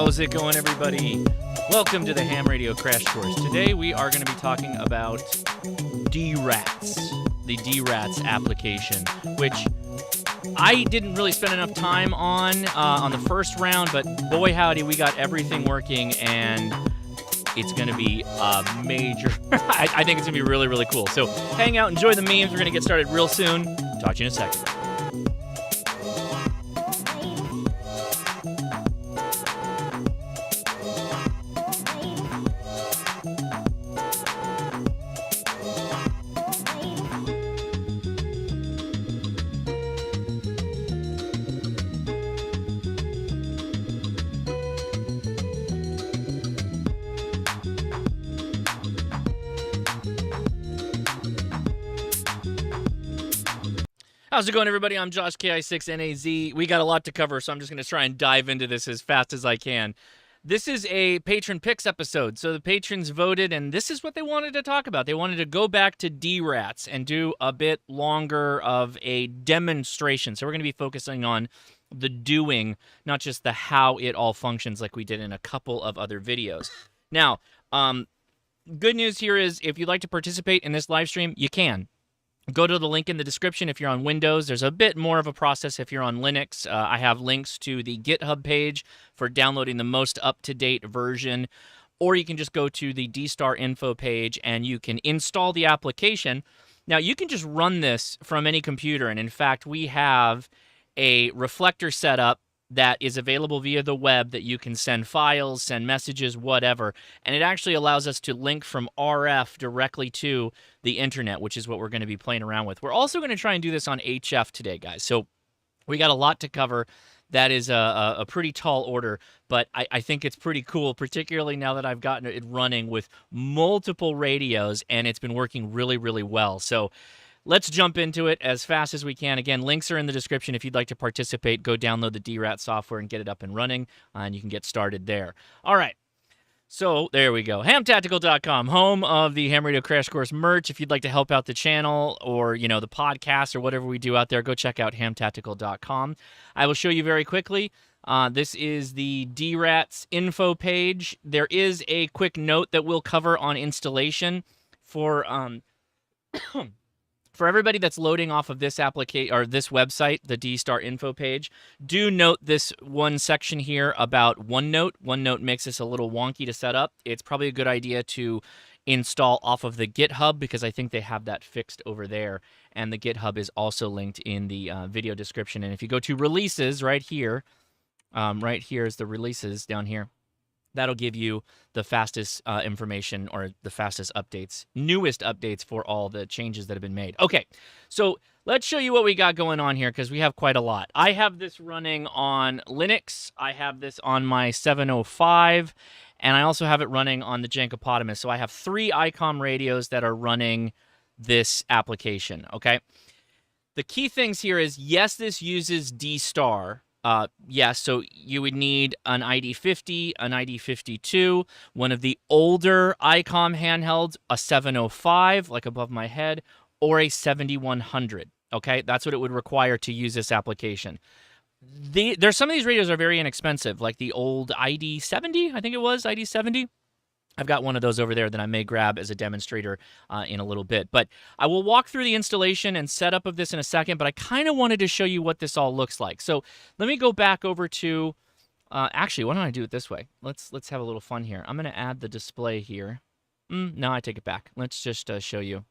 How's it going, everybody? Welcome to the Ham Radio Crash Course. Today we are going to be talking about DRATs, the DRATs application, which I didn't really spend enough time on the first round, but boy howdy, we got everything working, and it's going to be a major... I think it's going to be really, really cool. So hang out, enjoy the memes. We're going to get started real soon. Talk to you in a second. How's it going, everybody? I'm Josh, KI6NAZ. We got a lot to cover, so I'm just going to try and dive into this as fast as I can. This is a patron picks episode, so the patrons voted, and this is what they wanted to talk about. They wanted to go back to DRATs and do a bit longer of a demonstration. So we're going to be focusing on the doing, not just the how it all functions like we did in a couple of other videos. Now, good news here is if you'd like to participate in this live stream, you can. Go to the link in the description if you're on Windows. There's a bit more of a process if you're on Linux. I have links to the GitHub page for downloading the most up-to-date version, or you can just go to the DStar info page and you can install the application. Now, you can just run this from any computer, and in fact, we have a reflector set up that is available via the web that you can send files, send messages, whatever. And it actually allows us to link from RF directly to the internet, which is what we're going to be playing around with. We're also going to try and do this on HF today, guys. So we got a lot to cover. That is a pretty tall order, but I think it's pretty cool, particularly now that I've gotten it running with multiple radios, and it's been working really, really well. So let's jump into it as fast as we can. Again, links are in the description. If you'd like to participate, go download the DRAT software and get it up and running, and you can get started there. All right. So there we go. HamTactical.com, home of the Ham Radio Crash Course merch. If you'd like to help out the channel or, you know, the podcast or whatever we do out there, go check out HamTactical.com. I will show you very quickly. This is the DRATs info page. There is a quick note that we'll cover on installation for... For everybody that's loading off of this application or this website, the DStar info page, do note this one section here about OneNote. OneNote makes this a little wonky to set up. It's probably a good idea to install off of the GitHub because I think they have that fixed over there. And the GitHub is also linked in the video description. And if you go to releases right here is the releases down here. That'll give you the fastest information or the fastest updates, newest updates for all the changes that have been made. Okay, so let's show you what we got going on here because we have quite a lot. I have this running on Linux. I have this on my 705, and I also have it running on the Jankopotamus. So I have 3 ICOM radios that are running this application, okay? The key things here is, yes, this uses DStar. Yes, so you would need an ID-50, an ID-52, one of the older ICOM handhelds, a 705, like above my head, or a 7100, okay? That's what it would require to use this application. There's some of these radios are very inexpensive, like the old ID-70, I think it was, ID-70. I've got one of those over there that I may grab as a demonstrator in a little bit. But I will walk through the installation and setup of this in a second, but I kind of wanted to show you what this all looks like. So let me go back over to, actually, why don't I do it this way? Let's have a little fun here. I'm going to add the display here. No, I take it back. Let's just show you.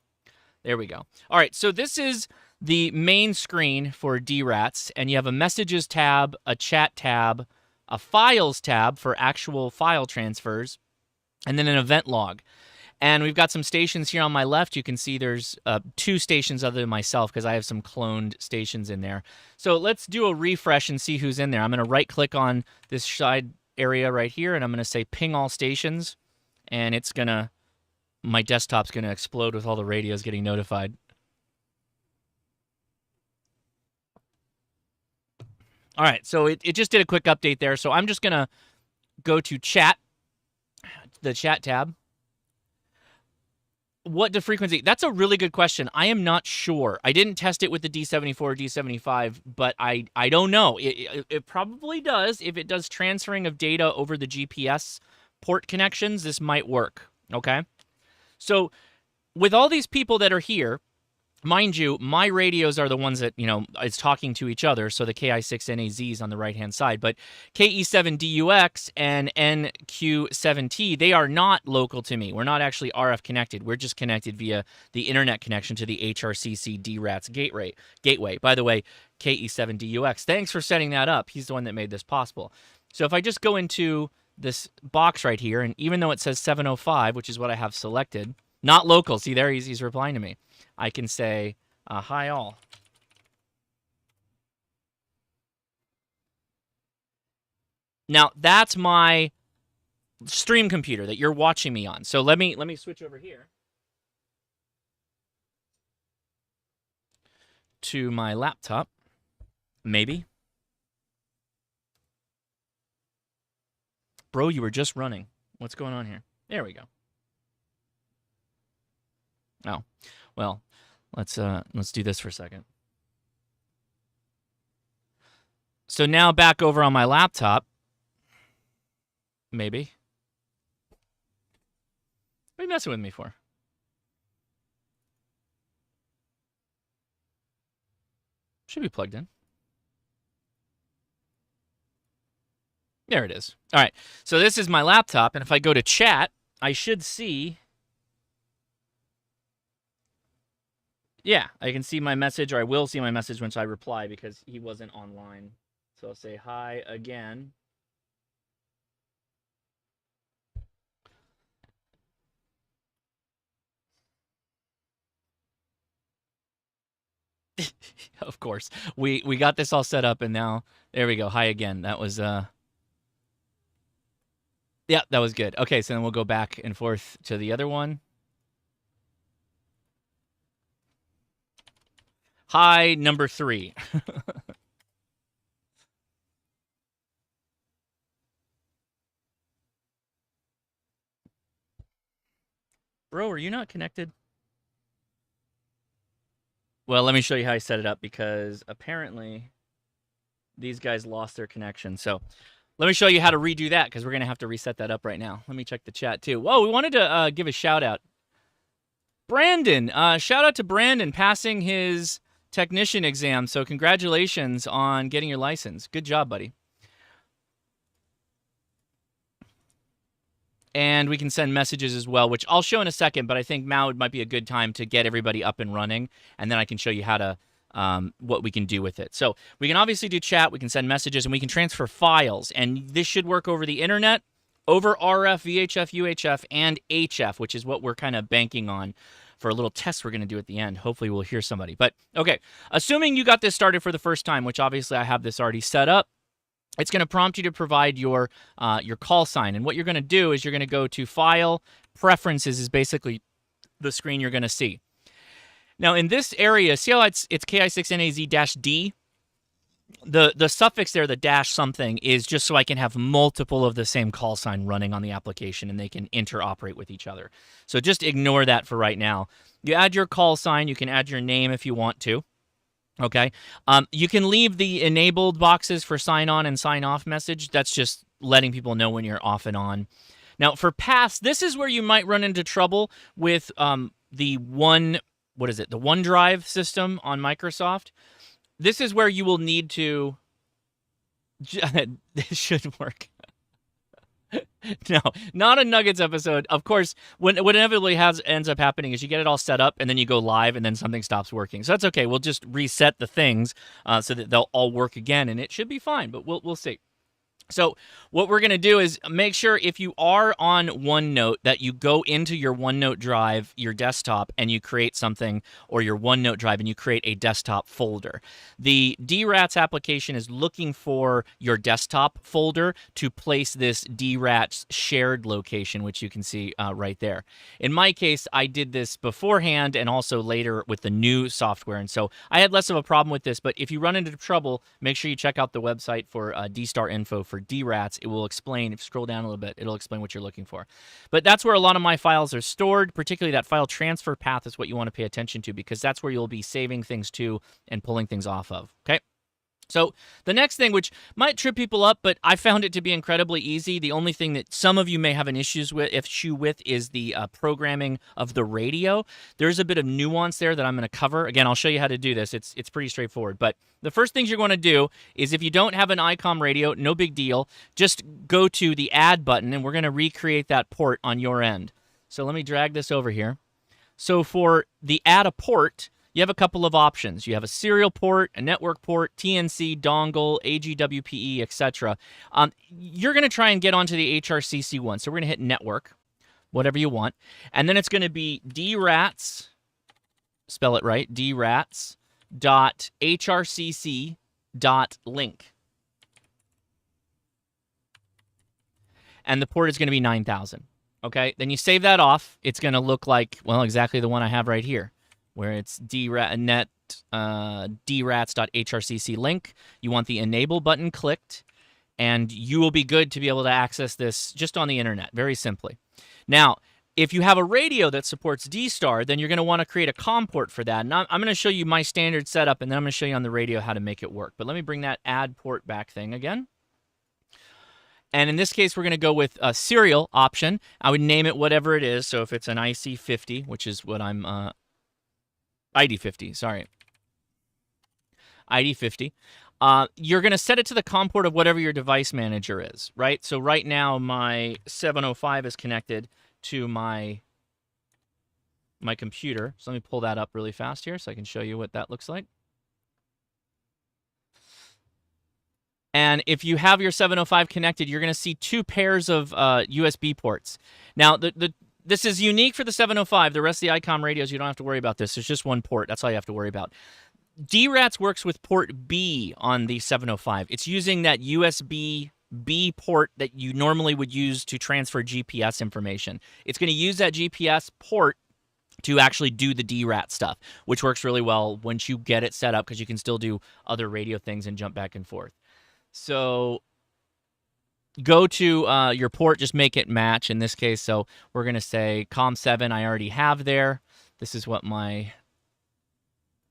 There we go. All right, so this is the main screen for DRATs, and you have a Messages tab, a Chat tab, a Files tab for actual file transfers, and then an event log. And we've got some stations here on my left. You can see there's 2 stations other than myself because I have some cloned stations in there. So let's do a refresh and see who's in there. I'm going to right-click on this side area right here, and I'm going to say ping all stations. And it's going to, my desktop's going to explode with all the radios getting notified. All right, so it just did a quick update there. So I'm just going to go to chat, the chat tab. What the frequency? That's a really good question. I am not sure. I didn't test it with the D74 or D75, but I don't know. It probably does. If it does transferring of data over the GPS port connections, this might work. Okay? So with all these people that are here, mind you, my radios are the ones that, is talking to each other, so the KI6NAZ is on the right-hand side. But KE7DUX and NQ7T, they are not local to me. We're not actually RF connected. We're just connected via the internet connection to the HRCC DRATS gateway. By the way, KE7DUX, thanks for setting that up. He's the one that made this possible. So if I just go into this box right here, and even though it says 705, which is what I have selected, not local, see there, he's replying to me. I can say, hi all. Now, that's my stream computer that you're watching me on. So let me switch over here to my laptop, maybe. Bro, you were just running. What's going on here? There we go. Oh, well, let's do this for a second. So now back over on my laptop, maybe. What are you messing with me for? Should be plugged in. There it is. All right, so this is my laptop, and if I go to chat, I should see... Yeah, I can see my message, or I will see my message once I reply because he wasn't online. So I'll say hi again. Of course. We got this all set up, and now, there we go. Hi again. That was, yeah, that was good. Okay, so then we'll go back and forth to the other one. Hi, number 3. Bro, are you not connected? Well, let me show you how I set it up, because apparently these guys lost their connection. So let me show you how to redo that, because we're going to have to reset that up right now. Let me check the chat, too. Whoa, we wanted to give a shout-out. Brandon, shout-out to Brandon passing his technician exam, so congratulations on getting your license. Good job, buddy. And we can send messages as well, which I'll show in a second, but I think now might be a good time to get everybody up and running, and then I can show you how to what we can do with it. So we can obviously do chat, we can send messages, and we can transfer files, and this should work over the internet, over RF, VHF, UHF, and HF, which is what we're kind of banking on for a little test we're going to do at the end. Hopefully we'll hear somebody. But, okay, assuming you got this started for the first time, which obviously I have this already set up, it's going to prompt you to provide your call sign. And what you're going to do is you're going to go to File, Preferences is basically the screen you're going to see. Now, in this area, see how it's KI6NAZ-D? The suffix there, the dash something, is just so I can have multiple of the same call sign running on the application and they can interoperate with each other. So just ignore that for right now. You add your call sign. You can add your name if you want to. Okay. You can leave the enabled boxes for sign on and sign off message. That's just letting people know when you're off and on. Now, for pass, this is where you might run into trouble with the OneDrive system on Microsoft. This is where you will need to... This should work. No, not a Nuggets episode. Of course, what inevitably ends up happening is you get it all set up, and then you go live, and then something stops working. So that's okay. We'll just reset the things so that they'll all work again, and it should be fine, but we'll see. So what we're going to do is make sure if you are on OneNote that you go into your OneNote drive, your desktop, and you create something, or your OneNote drive, and you create a desktop folder. The DRATS application is looking for your desktop folder to place this DRATS shared location, which you can see right there. In my case, I did this beforehand and also later with the new software, and so I had less of a problem with this, but if you run into trouble, make sure you check out the website for DStar info for for DRATs, it will explain. If you scroll down a little bit, it'll explain what you're looking for. But that's where a lot of my files are stored, particularly that file transfer path is what you want to pay attention to, because that's where you'll be saving things to and pulling things off of, okay? So the next thing, which might trip people up, but I found it to be incredibly easy. The only thing that some of you may have an issue with is the programming of the radio. There's a bit of nuance there that I'm going to cover. Again, I'll show you how to do this. It's pretty straightforward. But the first things you're going to do is, if you don't have an ICOM radio, no big deal. Just go to the Add button, and we're going to recreate that port on your end. So let me drag this over here. So for the Add a Port, you have a couple of options. You have a serial port, a network port, TNC, dongle, AGWPE, etc. You're going to try and get onto the HRCC one. So we're going to hit network, whatever you want. And then it's going to be DRATS, spell it right, DRATS.HRCC.link. And the port is going to be 9000. Okay, then you save that off. It's going to look like, well, exactly the one I have right here, where it's DRATS.HRCC link. You want the enable button clicked, and you will be good to be able to access this just on the internet, very simply. Now, if you have a radio that supports D-Star, then you're going to want to create a COM port for that. And I'm going to show you my standard setup, and then I'm going to show you on the radio how to make it work. But let me bring that add port back thing again. And in this case, we're going to go with a serial option. I would name it whatever it is. So if it's an IC50, which is what I'm... ID-50, sorry. ID-50. You're going to set it to the COM port of whatever your device manager is, right? So right now, my 705 is connected to my computer. So let me pull that up really fast here so I can show you what that looks like. And if you have your 705 connected, you're going to see two pairs of USB ports. Now, this is unique for the 705. The rest of the ICOM radios, you don't have to worry about this. There's just one port. That's all you have to worry about. DRATS works with port B on the 705. It's using that USB B port that you normally would use to transfer GPS information. It's going to use that GPS port to actually do the DRAT stuff, which works really well once you get it set up, because you can still do other radio things and jump back and forth. So go to your port, just make it match in this case. So we're going to say COM7 I already have there. This is what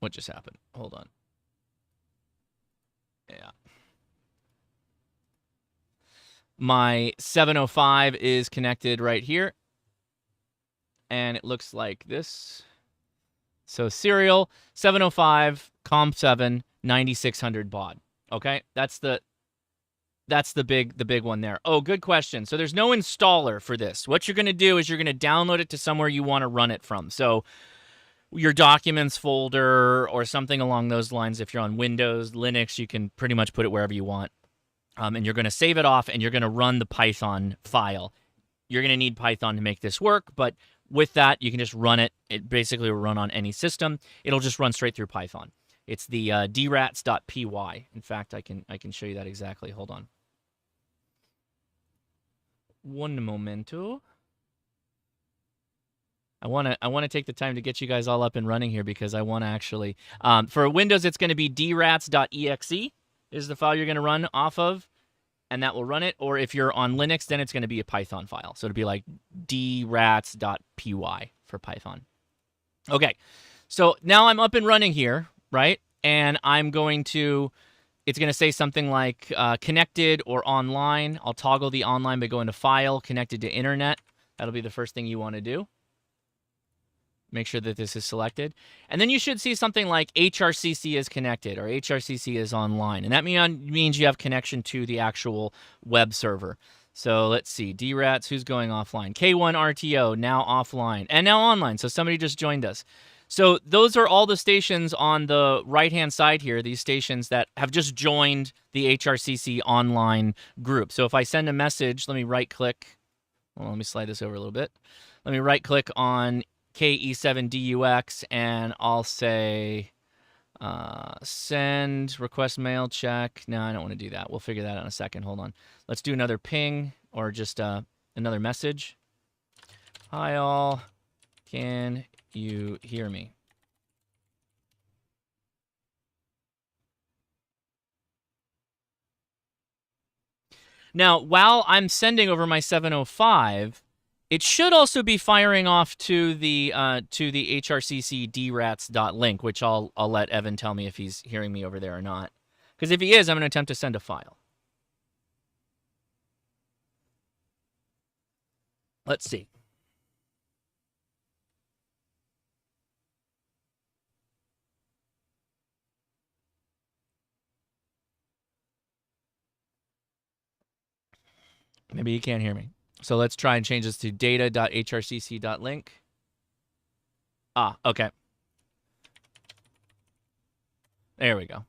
what just happened? Hold on. Yeah. My 705 is connected right here. And it looks like this. So serial 705, COM7, 9600 baud. Okay, that's the big one there. Oh, good question. So there's no installer for this. What you're going to do is you're going to download it to somewhere you want to run it from. So your documents folder or something along those lines. If you're on Windows, Linux, you can pretty much put it wherever you want. And you're going to save it off, and you're going to run the Python file. You're going to need Python to make this work, but with that, you can just run it. It basically will run on any system. It'll just run straight through Python. It's the drats.py. In fact, I can show you that exactly. Hold on. One momento. I want to take the time to get you guys all up and running here, because I want to actually for Windows, it's going to be drats.exe is the file you're going to run off of, and that will run it. Or if you're on Linux, then it's going to be a Python file. So it'll be like drats.py for Python. Okay, so now I'm up and running here, right? And I'm going to, it's going to say something like connected or online. I'll toggle the online by going to File, Connected to Internet. That'll be the first thing you want to do. Make sure that this is selected. And then you should see something like HRCC is connected or HRCC is online. And that means you have connection to the actual web server. So let's see, DRATS, who's going offline? K1RTO, now offline, and now online. So somebody just joined us. So those are all the stations on the right-hand side here, these stations that have just joined the HRCC online group. So if I send a message, let me right-click. Well, let me slide this over a little bit. Let me right-click on KE7DUX, and I'll say send request mail check. No, I don't want to do that. We'll figure that out in a second. Hold on. Let's do another ping or just another message. Hi, all. Can you hear me? Now, while I'm sending over my 705, it should also be firing off to the HRCC drats.link, which I'll let Evan tell me if he's hearing me over there or not. Because if he is, I'm going to attempt to send a file. Let's see. Maybe he can't hear me. So let's try and change this to data.hrcc.link. Ah, okay. There we go.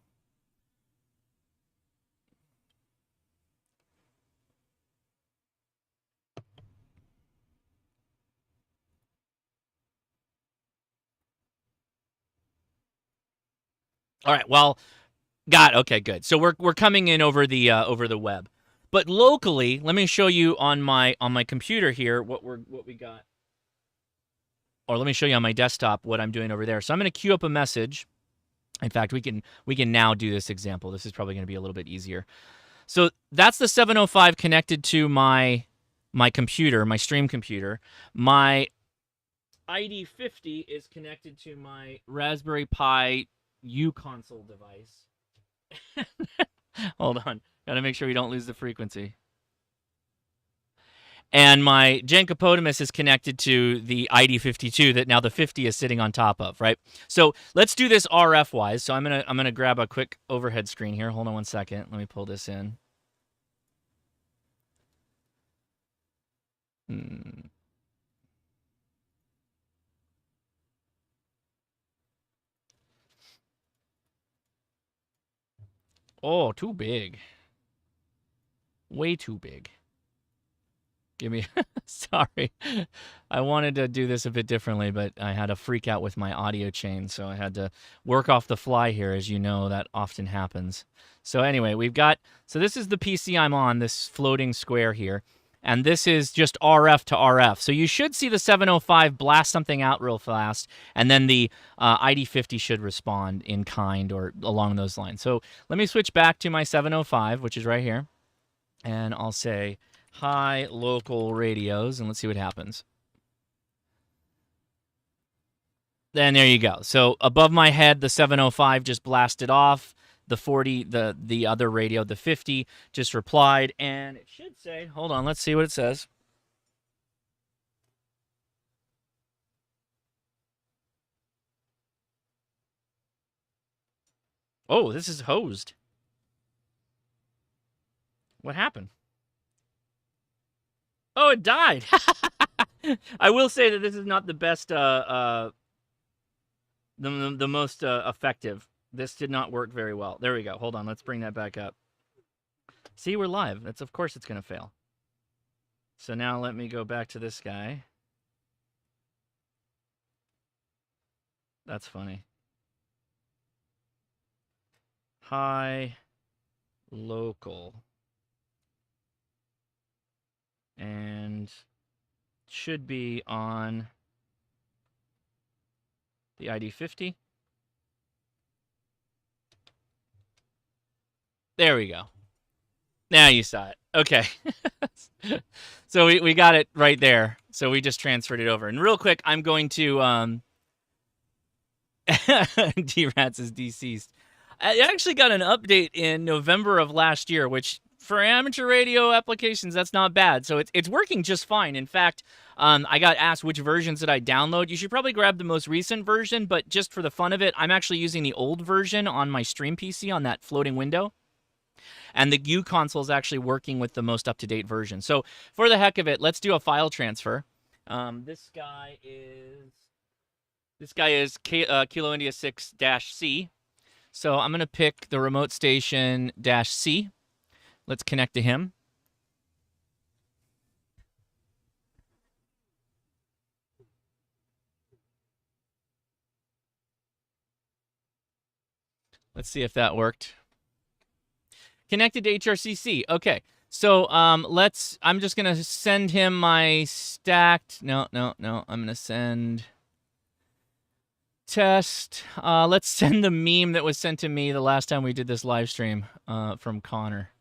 All right. Well, okay, good. So we're coming in over the web. But locally, let me show you on my computer here what we got. Or let me show you on my desktop what I'm doing over there. So I'm going to queue up a message. In fact, we can now do this example. This is probably going to be a little bit easier. So that's the 705 connected to my computer, my stream computer. My ID-50 is connected to my Raspberry Pi U console device. Hold on. Got to make sure we don't lose the frequency. And my Genkopotamus is connected to the ID-52 that now the 50 is sitting on top of, right? So let's do this RF-wise. So I'm gonna grab a quick overhead screen here. Hold on one second. Let me pull this in. Oh, too big. Way too big. Give me... Sorry. I wanted to do this a bit differently, but I had a freak out with my audio chain, so I had to work off the fly here. As you know, that often happens. So anyway, we've got... So this is the PC I'm on, this floating square here. And this is just RF to RF. So you should see the 705 blast something out real fast, and then the ID-50 should respond in kind or along those lines. So let me switch back to my 705, which is right here. And I'll say, hi, local radios, and let's see what happens. Then there you go. So above my head, the 705 just blasted off. The 40, the other radio, the 50, just replied, and it should say, hold on, let's see what it says. Oh, this is hosed. What happened? Oh, it died. I will say that this is not the best, the most effective. This did not work very well. There we go. Hold on. Let's bring that back up. See, we're live. Of course it's going to fail. So now let me go back to this guy. That's funny. Hi, local. And should be on the ID-50. There we go. Now you saw it. Okay. So we got it right there. So we just transferred it over. And real quick, I'm going to... D-Rats is deceased. I actually got an update in November of last year, which for amateur radio applications, that's not bad. So it's working just fine. In fact, I got asked which versions did I download. You should probably grab the most recent version, but just for the fun of it, I'm actually using the old version on my stream PC on that floating window. And the U console is actually working with the most up-to-date version. So for the heck of it, let's do a file transfer. This guy is Kilo India 6-C. So I'm going to pick the remote station -C. Let's connect to him. Let's see if that worked. Connected to HRCC. Okay. So I'm just going to send him my stacked... No. I'm going to send... test. Let's send the meme that was sent to me the last time we did this live stream from Connor.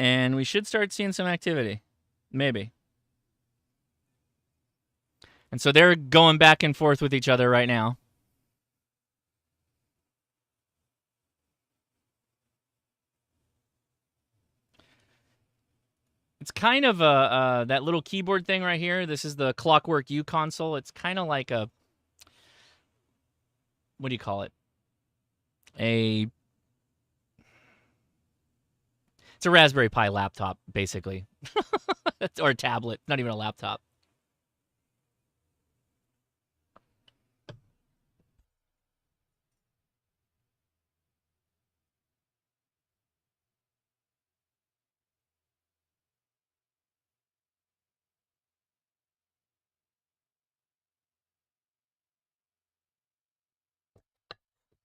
And we should start seeing some activity. Maybe. And so they're going back and forth with each other right now. It's kind of that little keyboard thing right here. This is the Clockwork U console. It's kind of like a, what do you call it? It's a Raspberry Pi laptop, basically. Or a tablet, not even a laptop.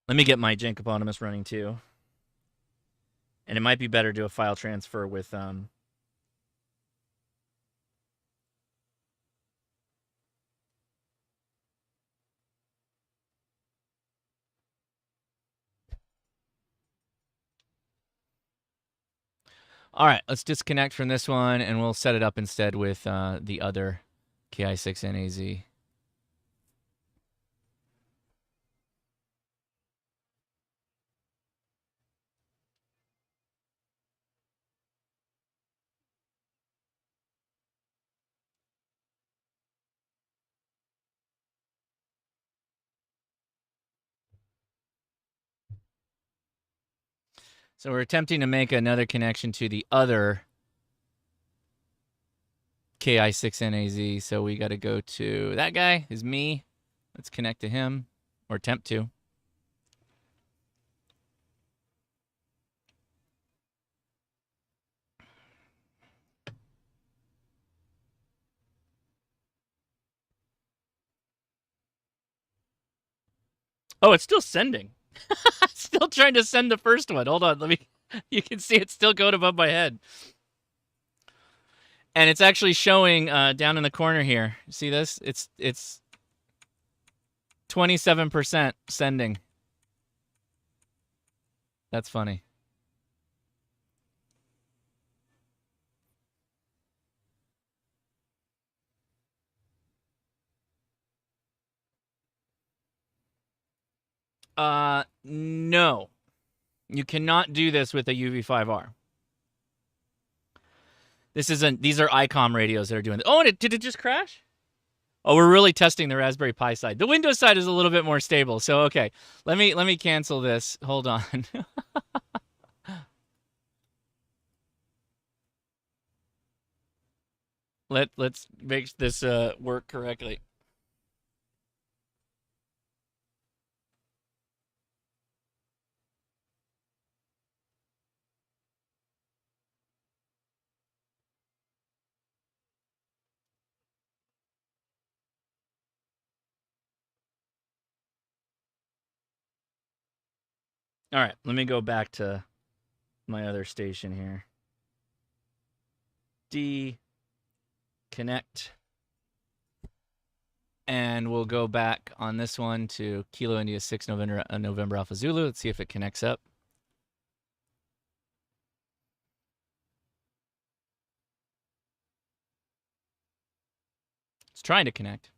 Let me get my Jankopotamus running too. And it might be better to do a file transfer with All right, let's disconnect from this one, and we'll set it up instead with the other KI6NAZ. So we're attempting to make another connection to the other KI6NAZ. So we got to go to that guy is me. Let's connect to him, or attempt to. Oh, it's still sending. Still trying to send the first one. Hold on, let me. You can see it's still going above my head. And it's actually showing down in the corner here. See this? It's 27% sending. That's funny. No. You cannot do this with a UV5R. These are ICOM radios that are doing this. Oh, and did it just crash? Oh, we're really testing the Raspberry Pi side. The Windows side is a little bit more stable. So okay, let me cancel this. Hold on. Let's make this work correctly. All right, let me go back to my other station here. Connect. And we'll go back on this one to Kilo India 6 November Alpha Zulu. Let's see if it connects up. It's trying to connect.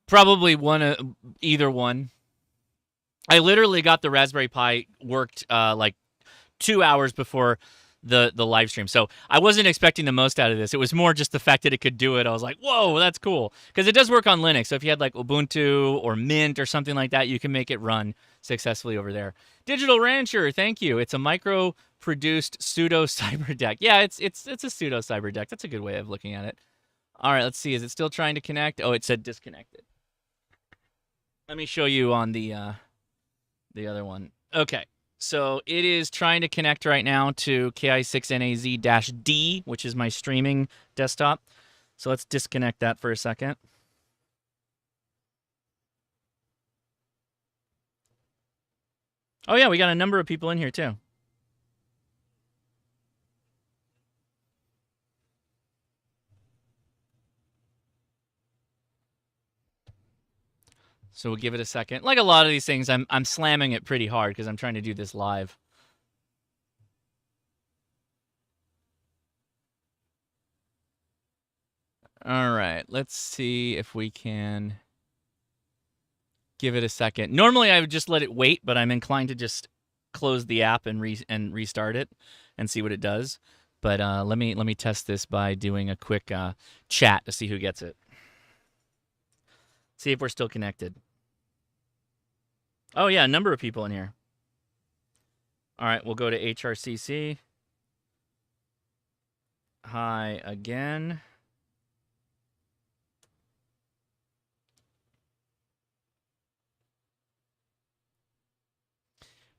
Probably either one. I literally got the Raspberry Pi worked like 2 hours before the live stream. So I wasn't expecting the most out of this. It was more just the fact that it could do it. I was like, whoa, that's cool. Because it does work on Linux. So if you had like Ubuntu or Mint or something like that, you can make it run successfully over there. Digital Rancher, thank you. It's a micro-produced pseudo cyber deck. Yeah, it's a pseudo cyber deck. That's a good way of looking at it. All right, let's see. Is it still trying to connect? Oh, it said disconnected. Let me show you on the other one. Okay, so it is trying to connect right now to KI6NAZ-D, which is my streaming desktop. So let's disconnect that for a second. Oh yeah, we got a number of people in here too. So we'll give it a second. Like a lot of these things, I'm slamming it pretty hard because I'm trying to do this live. All right, let's see if we can give it a second. Normally, I would just let it wait, but I'm inclined to just close the app and restart it and see what it does. But let me test this by doing a quick chat to see who gets it. See if we're still connected. Oh yeah, a number of people in here. All right, we'll go to HRCC. Hi again.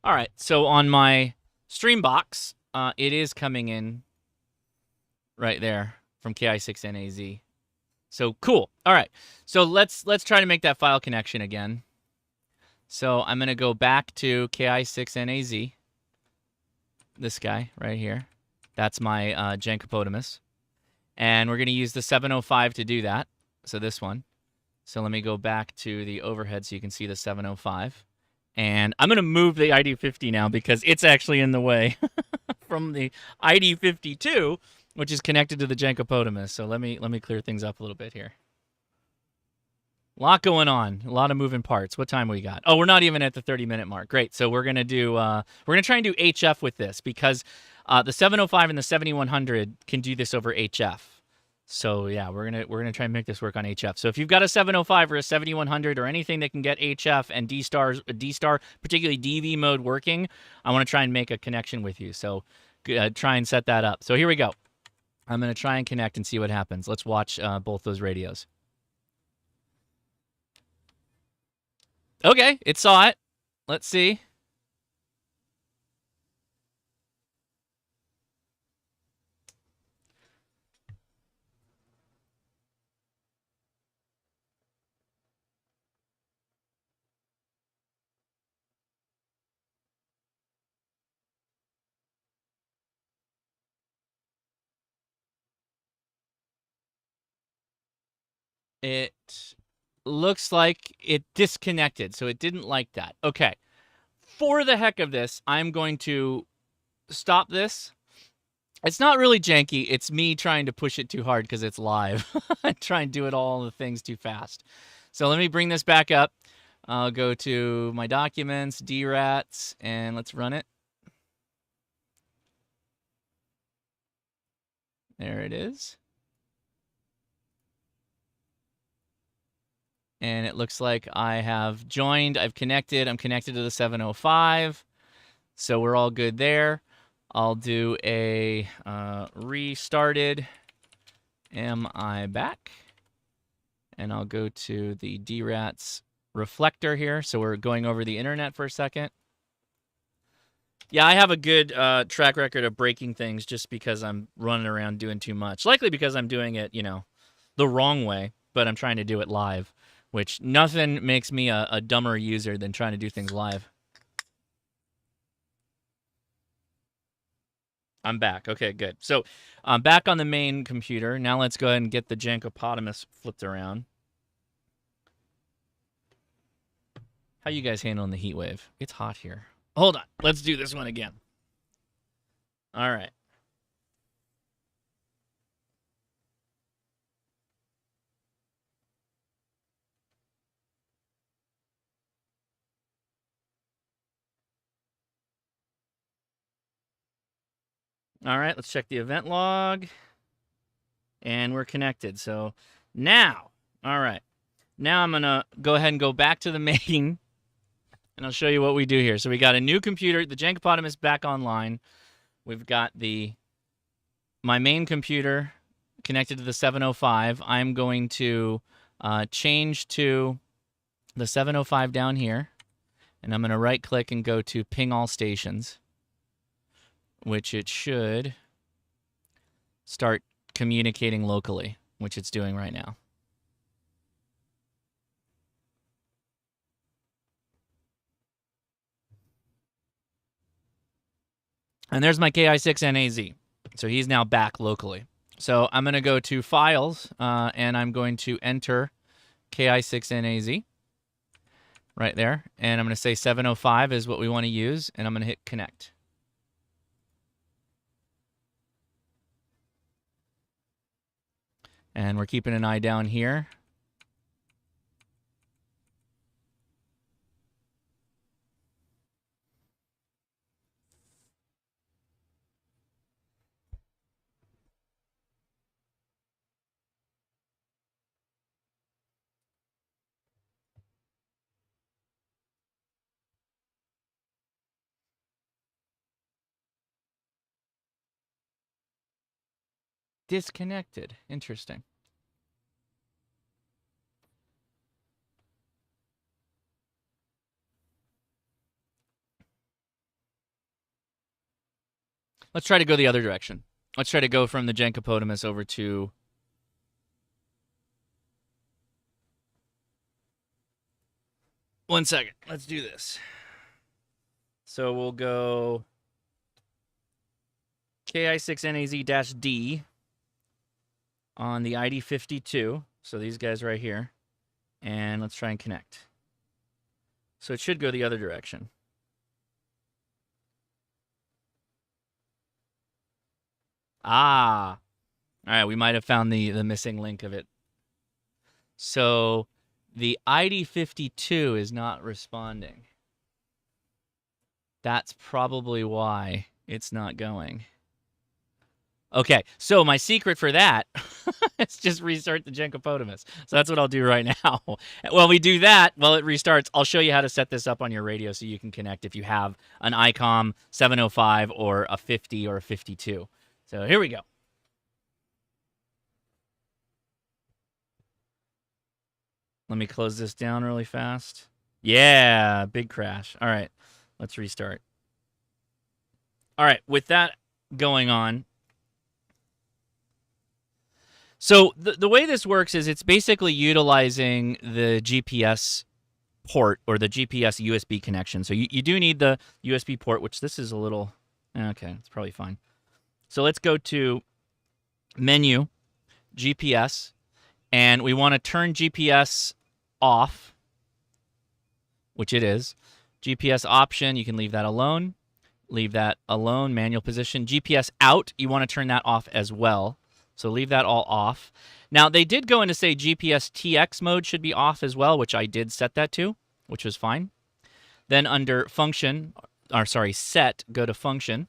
All right, so on my stream box, it is coming in right there from KI6NAZ. So cool. All right, so let's try to make that file connection again. So I'm going to go back to KI6NAZ, this guy right here. That's my Jankopotamus. And we're going to use the 705 to do that, so this one. So let me go back to the overhead so you can see the 705. And I'm going to move the ID-50 now because it's actually in the way from the ID-52, which is connected to the Jankopotamus. So let me clear things up a little bit here. A lot going on, a lot of moving parts. What time we got? Oh, we're not even at the 30-minute mark. Great. So we're gonna do we're gonna try and do HF with this because the 705 and the 7100 can do this over HF. So yeah, we're gonna try and make this work on HF. So if you've got a 705 or a 7100 or anything that can get HF and D-star, particularly DV mode working, I want to try and make a connection with you. So try and set that up. So here we go. I'm gonna try and connect and see what happens. Let's watch both those radios. Okay, it saw it. Let's see. It looks like it disconnected, so it didn't like that. Okay. For the heck of this, I'm going to stop this. It's not really janky. It's me trying to push it too hard because it's live. I try and do it all the things too fast. So let me bring this back up. I'll go to my documents, DRATs, and let's run it. There it is. And it looks like I have joined, I've connected, I'm connected to the 705. So we're all good there. I'll do a restarted. Am I back? And I'll go to the DRATs reflector here. So we're going over the internet for a second. Yeah, I have a good track record of breaking things just because I'm running around doing too much. Likely because I'm doing it, you know, the wrong way, but I'm trying to do it live, which nothing makes me a dumber user than trying to do things live. I'm back. Okay, good. So I'm back on the main computer. Now let's go ahead and get the Jankopotamus flipped around. How you guys handling the heat wave? It's hot here. Hold on. Let's do this one again. All right. All right, let's check the event log. And we're connected. So now, all right. Now I'm going to go ahead and go back to the main, and I'll show you what we do here. So we got a new computer, the Jankopotamus back online. We've got my main computer connected to the 705. I'm going to change to the 705 down here, and I'm going to right-click and go to Ping All Stations, which it should start communicating locally, which it's doing right now. And there's my KI6NAZ. So he's now back locally. So I'm going to go to Files, and I'm going to enter KI6NAZ. right there. And I'm going to say 705 is what we want to use, and I'm going to hit connect. And we're keeping an eye down here. Disconnected. Interesting. Let's try to go the other direction. Let's try to go from the Gencopotamus over to... One second. Let's do this. So we'll go KI6NAZ-D on the ID-52. So these guys right here. And let's try and connect. So it should go the other direction. Ah. All right, we might have found the missing link of it. So the ID-52 is not responding. That's probably why it's not going. Okay, so my secret for that is just restart the Gencopotamus. So that's what I'll do right now. While we do that, while it restarts, I'll show you how to set this up on your radio so you can connect if you have an ICOM 705 or a 50 or a 52. So here we go. Let me close this down really fast. Yeah, big crash. All right, let's restart. All right, with that going on, so the way this works is it's basically utilizing the GPS port or the GPS USB connection. So you do need the USB port, which this is a little... Okay, it's probably fine. So let's go to Menu, GPS, and we want to turn GPS off, which it is. GPS option, you can leave that alone. Leave that alone, manual position. GPS out, you want to turn that off as well. So leave that all off. Now, they did go in to say GPS TX mode should be off as well, which I did set that to, which was fine. Then under function, or sorry, set, go to function.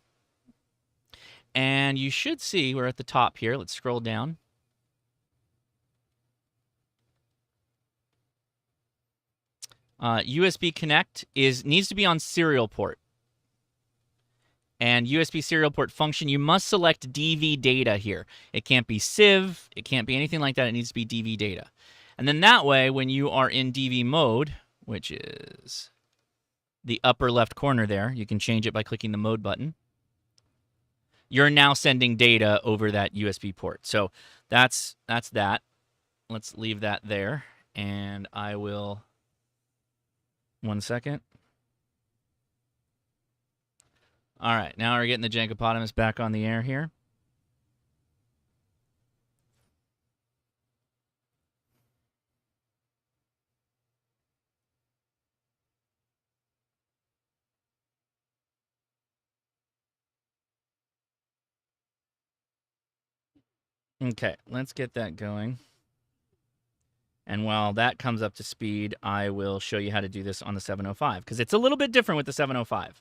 And you should see, we're at the top here. Let's scroll down. USB connect needs to be on serial port. And USB serial port function, you must select DV data here. It can't be CIV. It can't be anything like that. It needs to be DV data. And then that way, when you are in DV mode, which is the upper left corner there, you can change it by clicking the mode button. You're now sending data over that USB port. So that's that. Let's leave that there. And I will... One second. All right, now we're getting the Gencopotamus back on the air here. Okay, let's get that going. And while that comes up to speed, I will show you how to do this on the 705, because it's a little bit different with the 705.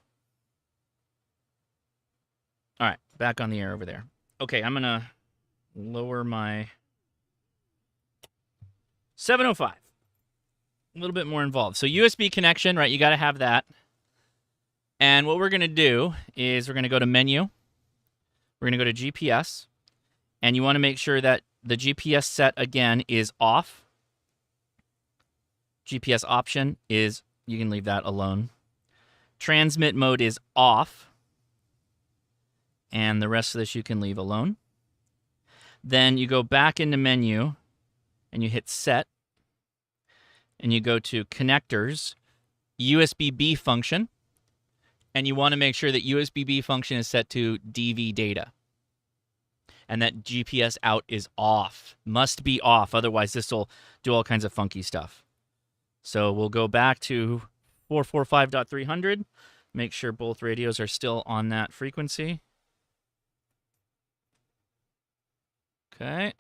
All right, back on the air over there. Okay, I'm going to lower my 705. A little bit more involved. So USB connection, right, you got to have that. And what we're going to do is we're going to go to Menu. We're going to go to GPS. And you want to make sure that the GPS set, again, is off. GPS option is, you can leave that alone. Transmit mode is off. And the rest of this you can leave alone. Then you go back into Menu, and you hit Set. And you go to Connectors, USB-B function. And you want to make sure that USB-B function is set to DV data. And that GPS out is off. Must be off, otherwise this will do all kinds of funky stuff. So we'll go back to 445.300. Make sure both radios are still on that frequency. Okay.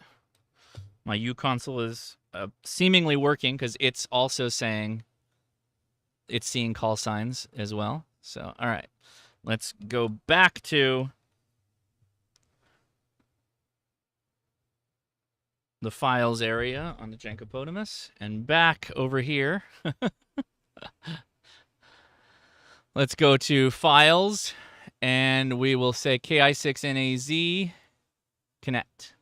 My U console is seemingly working because it's also saying it's seeing call signs as well. So, all right. Let's go back to the files area on the Jankopotamus and back over here. Let's go to files and we will say KI6NAZ connect.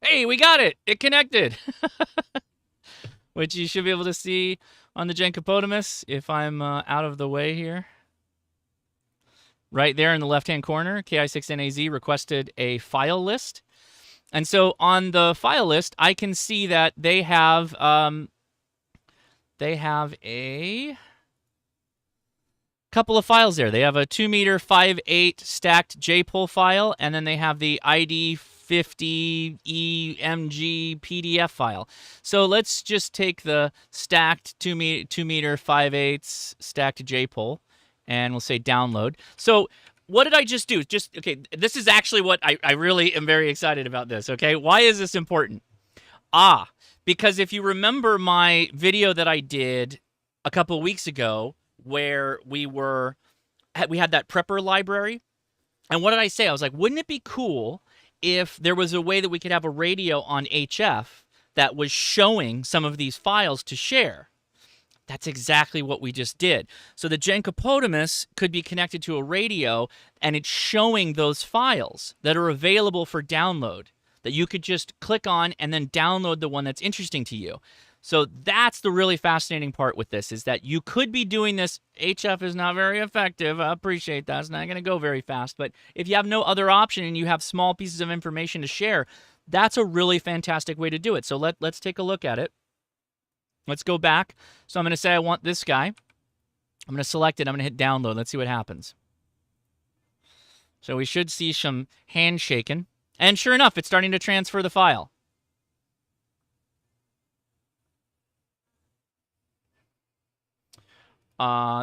Hey, we got it. It connected. Which you should be able to see on the Jankopotamus if I'm out of the way here. Right there in the left-hand corner, KI6NAZ requested a file list. And so on the file list, I can see that they have a couple of files there. They have a 2-meter 5/8 stacked JPOL file, and then they have the ID-50 EMG PDF file. So let's just take the stacked 2-meter 5/8 stacked JPOL, and we'll say download. So what did I just do? Okay, this is actually what I really am very excited about this, okay? Why is this important? Because if you remember my video that I did a couple weeks ago where we had that prepper library, and what did I say? I was like, wouldn't it be cool if there was a way that we could have a radio on HF that was showing some of these files to share? That's exactly what we just did. So the Jankopotamus could be connected to a radio, and it's showing those files that are available for download that you could just click on and then download the one that's interesting to you. So that's the really fascinating part with this, is that you could be doing this. HF is not very effective. I appreciate that. It's not going to go very fast. But if you have no other option and you have small pieces of information to share, that's a really fantastic way to do it. So let's take a look at it. Let's go back. So I'm going to say I want this guy. I'm going to select it. I'm going to hit download. Let's see what happens. So we should see some handshaking. And sure enough, it's starting to transfer the file.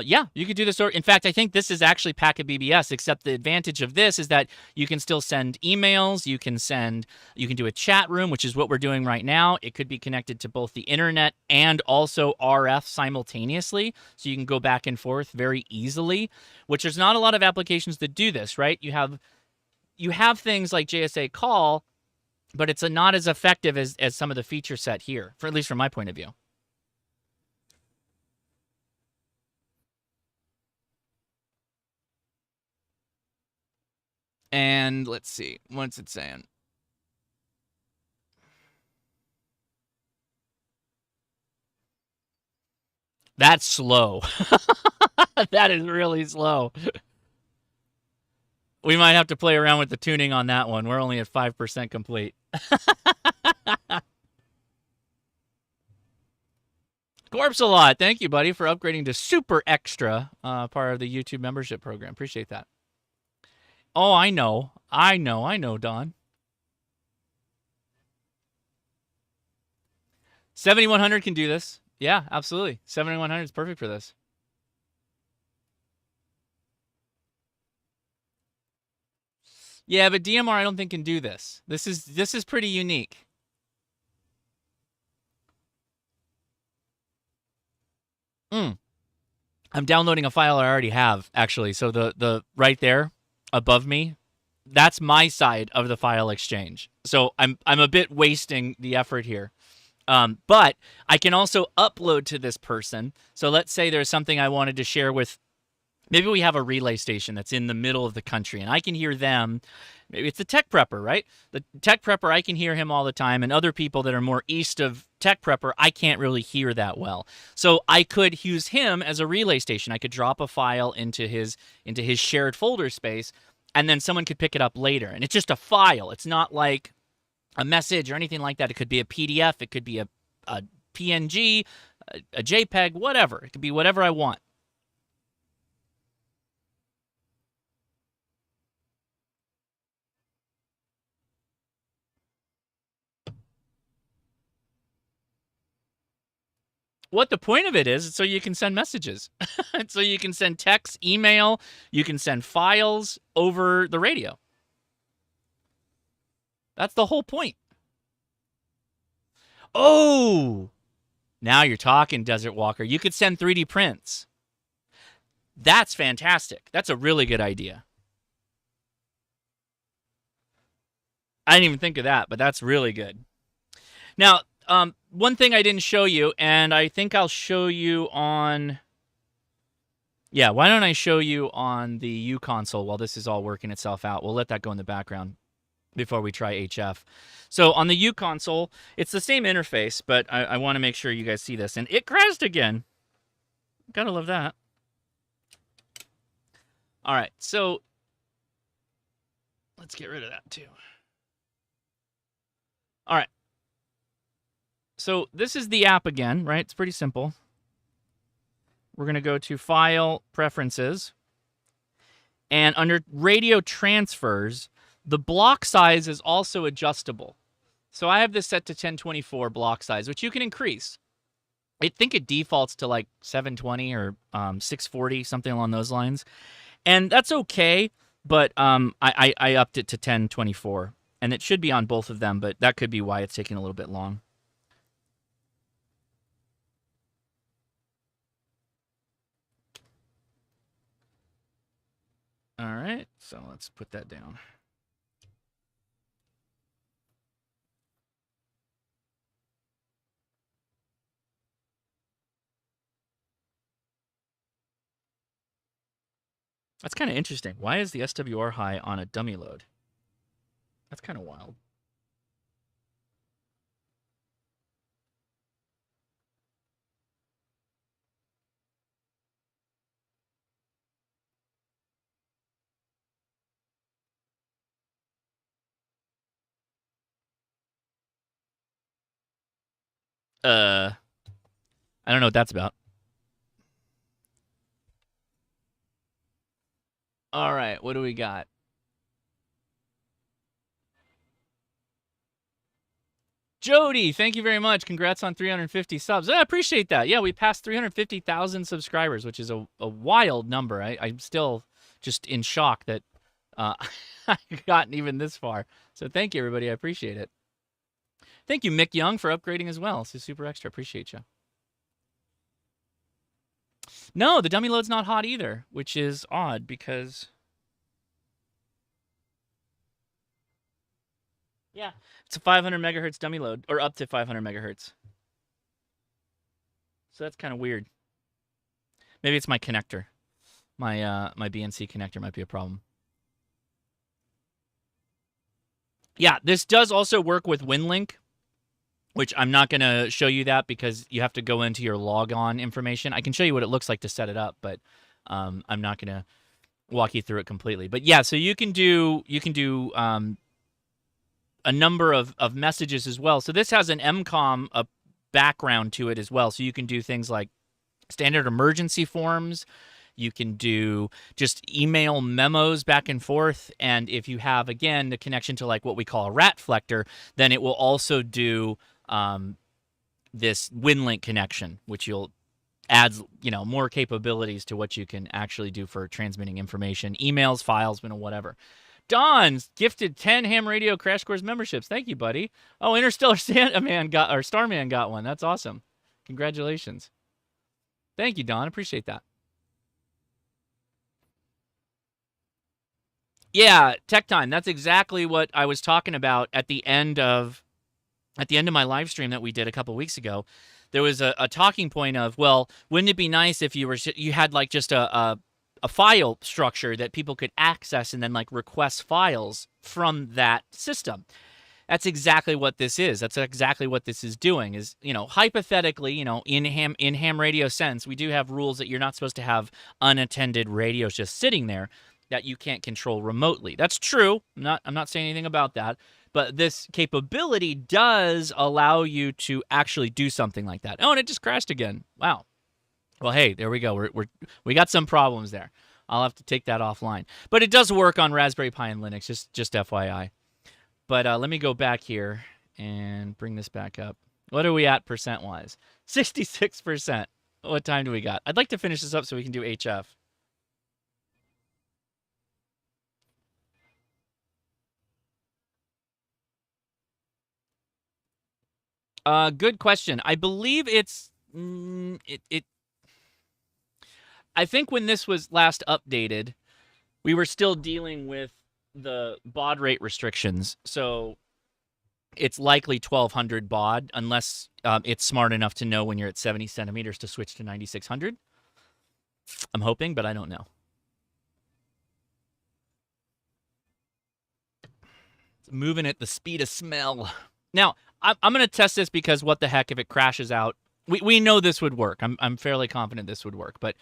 Yeah, you could do this. In fact, I think this is actually Packet BBS, except the advantage of this is that you can still send emails. You can do a chat room, which is what we're doing right now. It could be connected to both the internet and also RF simultaneously. So you can go back and forth very easily, which there's not a lot of applications that do this, right? You have things like JSA call, but it's not as effective as some of the feature set here, at least from my point of view. And let's see, what's it saying? That's slow. That is really slow. We might have to play around with the tuning on that one. We're only at 5% complete. Corpse a lot. Thank you, buddy, for upgrading to Super Extra, part of the YouTube membership program. Appreciate that. Oh, I know, Don. 7100 can do this. Yeah, absolutely. 7100 is perfect for this. Yeah, but DMR I don't think can do this. This is pretty unique. I'm downloading a file I already have, actually. So the right there above me, that's my side of the file exchange. So I'm a bit wasting the effort here. But I can also upload to this person. So let's say there's something I wanted to share with, maybe we have a relay station that's in the middle of the country and I can hear them. Maybe it's the tech prepper, right? The tech prepper, I can hear him all the time, and other people that are more east of tech prepper, I can't really hear that well. So I could use him as a relay station. I could drop a file into his shared folder space, and then someone could pick it up later. And it's just a file. It's not like a message or anything like that. It could be a PDF. It could be a PNG, a JPEG, whatever. It could be whatever I want. What the point of it is so you can send messages. So you can send text, email, you can send files over the radio. That's the whole point. Oh, now you're talking, Desert Walker. You could send 3D prints. That's fantastic. That's a really good idea. I didn't even think of that, but that's really good. Now, one thing I didn't show you, and I think I'll show you on... Yeah, why don't I show you on the U console while this is all working itself out? We'll let that go in the background before we try HF. So on the U console, it's the same interface, but I want to make sure you guys see this. And it crashed again. Gotta love that. All right, so let's get rid of that too. All right. So this is the app again, right? It's pretty simple. We're going to go to File, Preferences. And under Radio Transfers, the block size is also adjustable. So I have this set to 1024 block size, which you can increase. I think it defaults to like 720 or 640, something along those lines. And that's okay, but I upped it to 1024. And it should be on both of them, but that could be why it's taking a little bit long. All right, so let's put that down. That's kind of interesting. Why is the SWR high on a dummy load? That's kind of wild. I don't know what that's about. All right, what do we got? Jody, thank you very much. Congrats on 350 subs. I appreciate that. Yeah, we passed 350,000 subscribers, which is a wild number. I'm still just in shock that I've gotten even this far. So thank you, everybody. I appreciate it. Thank you, Mick Young, for upgrading as well. So super extra. Appreciate you. No, the dummy load's not hot either, which is odd because... Yeah, it's a 500 megahertz dummy load, or up to 500 megahertz. So that's kind of weird. Maybe it's my connector. My BNC connector might be a problem. Yeah, this does also work with WinLink, which I'm not going to show you that because you have to go into your logon information. I can show you what it looks like to set it up, but I'm not going to walk you through it completely. But yeah, so you can do a number of messages as well. So this has an MCOM background to it as well. So you can do things like standard emergency forms. You can do just email memos back and forth. And if you have, again, the connection to like what we call a RATflector, then it will also do this WinLink connection, which you'll adds more capabilities to what you can actually do for transmitting information, emails, files, whatever. Don's gifted 10 Ham Radio Crash Course memberships. Thank you, buddy. Oh, Interstellar Starman got one. That's awesome. Congratulations. Thank you, Don. Appreciate that. Yeah, Tech Time. That's exactly what I was talking about at the end of my live stream that we did a couple weeks ago. There was a talking point of, well, wouldn't it be nice if you had like just a file structure that people could access and then like request files from that system. That's exactly what this is. That's exactly what this is doing is, hypothetically, in ham radio sense, we do have rules that you're not supposed to have unattended radios just sitting there that you can't control remotely. That's true. I'm not saying anything about that. But this capability does allow you to actually do something like that. Oh, and it just crashed again. Wow. Well, hey, there we go. We got some problems there. I'll have to take that offline. But it does work on Raspberry Pi and Linux, just FYI. But let me go back here and bring this back up. What are we at percent-wise? 66%. What time do we got? I'd like to finish this up so we can do HF. Good question. I believe it's I think when this was last updated, we were still dealing with the baud rate restrictions. So it's likely 1200 baud unless it's smart enough to know when you're at 70 centimeters to switch to 9600. I'm hoping, but I don't know. It's moving at the speed of smell. Now, I'm going to test this because what the heck if it crashes out. We know this would work. I'm fairly confident this would work, but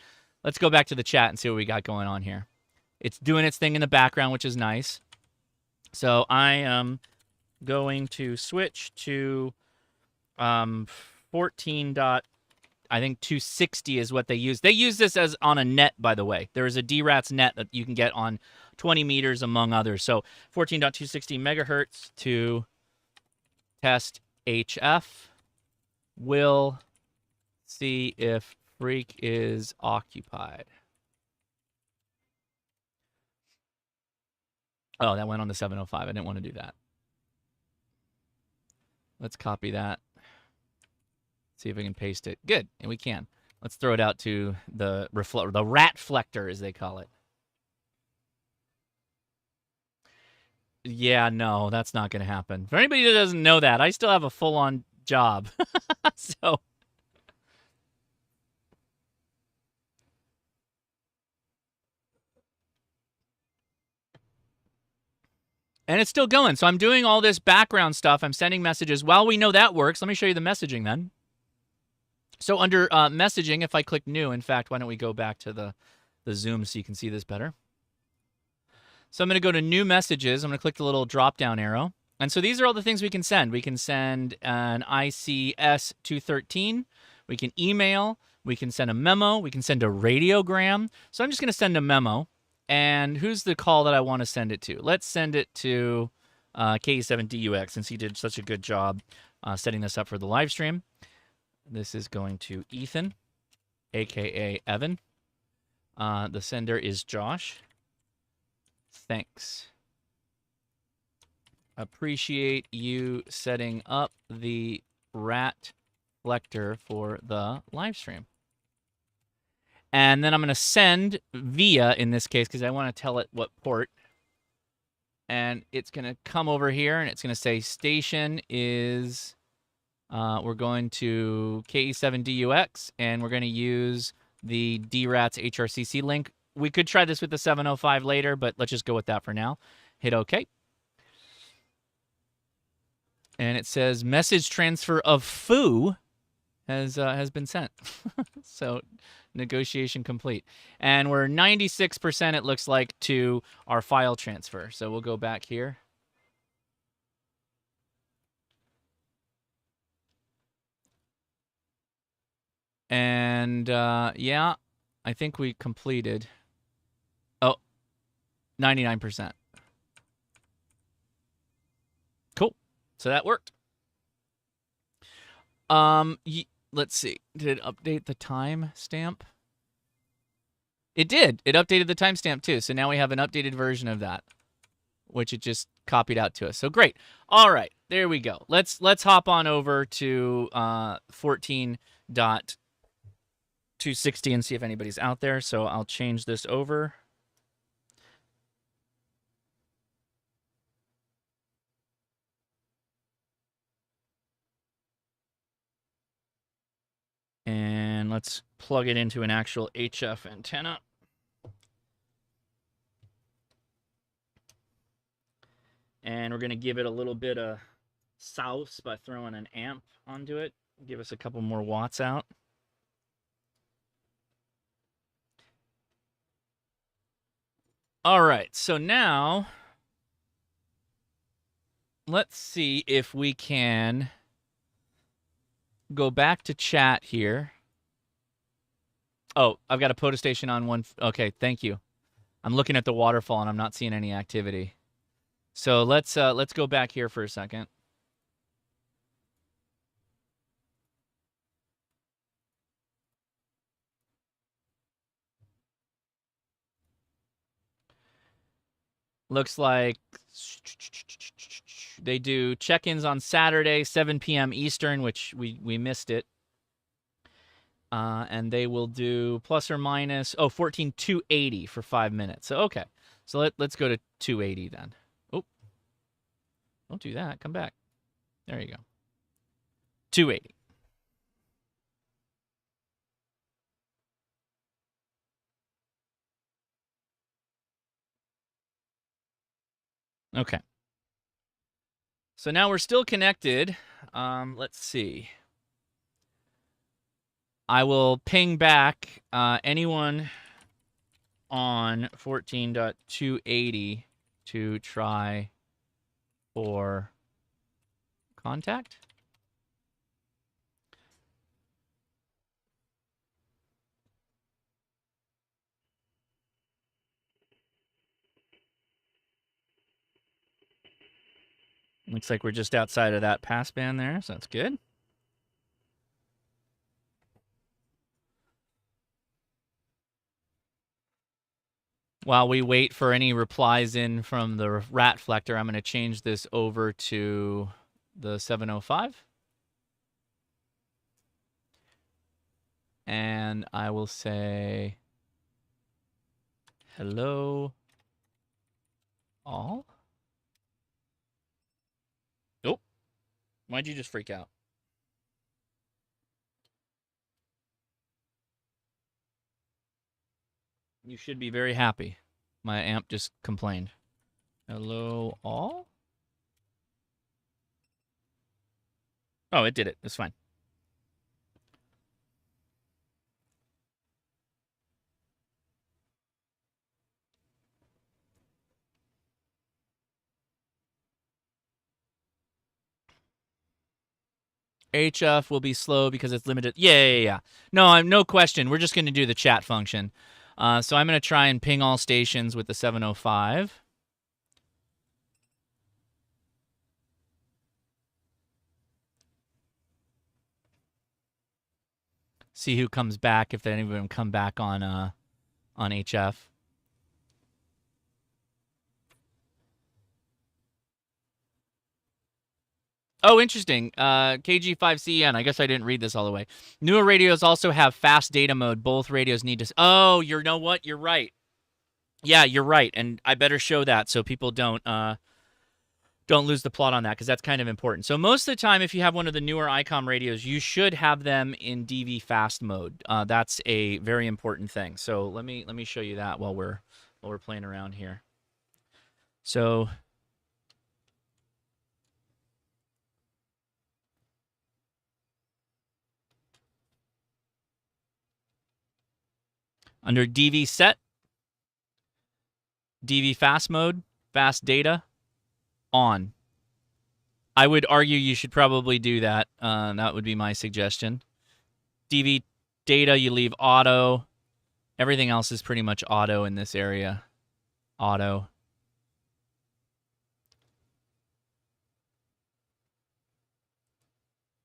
let's go back to the chat and see what we got going on here. It's doing its thing in the background, which is nice. So I am going to switch to 14. I think 260 is what they use. They use this as on a net, by the way. There is a DRATS net that you can get on 20 meters, among others. So 14.260 megahertz to test HF. We'll see if Freak is occupied. Oh, that went on the 705. I didn't want to do that. Let's copy that. See if we can paste it. Good, and we can. Let's throw it out to the Ratflector, as they call it. Yeah, no, that's not going to happen. For anybody that doesn't know that, I still have a full-on job. So, and it's still going. So I'm doing all this background stuff. I'm sending messages. While we know that works, let me show you the messaging then. So under messaging, if I click new, in fact, why don't we go back to the Zoom so you can see this better. So I'm going to go to new messages. I'm going to click the little drop-down arrow. And so these are all the things we can send. We can send an ICS 213. We can email. We can send a memo. We can send a radiogram. So I'm just going to send a memo. And who's the call that I want to send it to? Let's send it to KE7DUX, since he did such a good job setting this up for the live stream. This is going to Ethan, a.k.a. Evan. The sender is Josh. Thanks. Appreciate you setting up the Ratflector for the live stream. And then I'm going to send via, in this case, because I want to tell it what port. And it's going to come over here, and it's going to say station is, we're going to KE7DUX, and we're going to use the DRATS HRCC link. We could try this with the 705 later, but let's just go with that for now. Hit OK. And it says message transfer of foo has been sent. So negotiation complete. And we're 96%, it looks like, to our file transfer. So we'll go back here. And yeah, I think we completed. Oh, 99%. Cool. So that worked. Let's see. Did it update the timestamp? It did. It updated the timestamp too. So now we have an updated version of that, which it just copied out to us. So great. All right, there we go. Let's hop on over to 14.260 and see if anybody's out there. So I'll change this over. And let's plug it into an actual HF antenna. And we're going to give it a little bit of sauce by throwing an amp onto it. Give us a couple more watts out. All right, so now let's see if we can go back to chat here. Oh, I've got a POTA station on one. Okay, thank you. I'm looking at the waterfall and I'm not seeing any activity. So let's go back here for a second. Looks like they do check-ins on Saturday, 7 p.m. Eastern, which we missed it. And they will do plus or minus 14,280 for 5 minutes. So okay, so let's go to 280 then. Oh, don't do that. Come back. There you go. 280. Okay. So now we're still connected. Let's see. I will ping back anyone on 14.280 to try for contact. Looks like we're just outside of that passband there, so that's good. While we wait for any replies in from the rat flector, I'm going to change this over to the 705. And I will say, hello, all. Oh, why'd you just freak out? You should be very happy. My amp just complained. Hello, all? Oh, it did it. It's fine. HF will be slow because it's limited. Yeah. No, no question. We're just going to do the chat function. So I'm going to try and ping all stations with the 705. See who comes back, if any of them come back on HF. Oh, interesting. KG5CN. I guess I didn't read this all the way. Newer radios also have fast data mode. Both radios need to... Oh, you know what? You're right. Yeah, you're right. And I better show that so people don't lose the plot on that, because that's kind of important. So most of the time, if you have one of the newer ICOM radios, you should have them in DV fast mode. That's a very important thing. So let me show you that while we're playing around here. So... under DV set, DV fast mode, fast data, on. I would argue you should probably do that. That would be my suggestion. DV data, you leave auto. Everything else is pretty much auto in this area. Auto.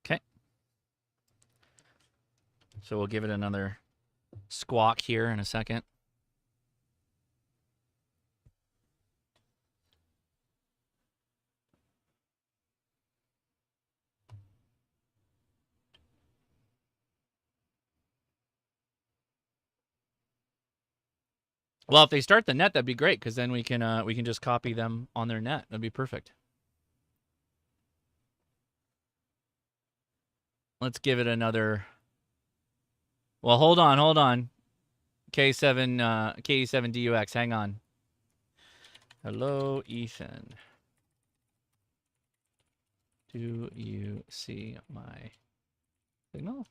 Okay. So we'll give it another squawk here in a second. Well, if they start the net, that'd be great, because then we can just copy them on their net. That'd be perfect. Let's give it another. Well, hold on. K7DUX, hang on. Hello, Ethan. Do you see my signal?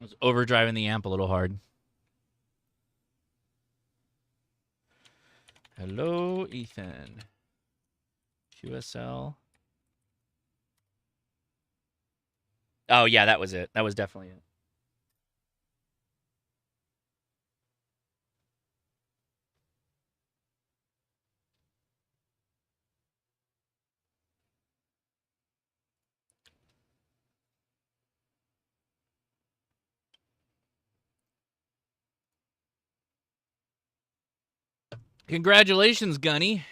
I was overdriving the amp a little hard. Hello, Ethan. QSL. Oh, yeah, that was it. That was definitely it. Congratulations, Gunny.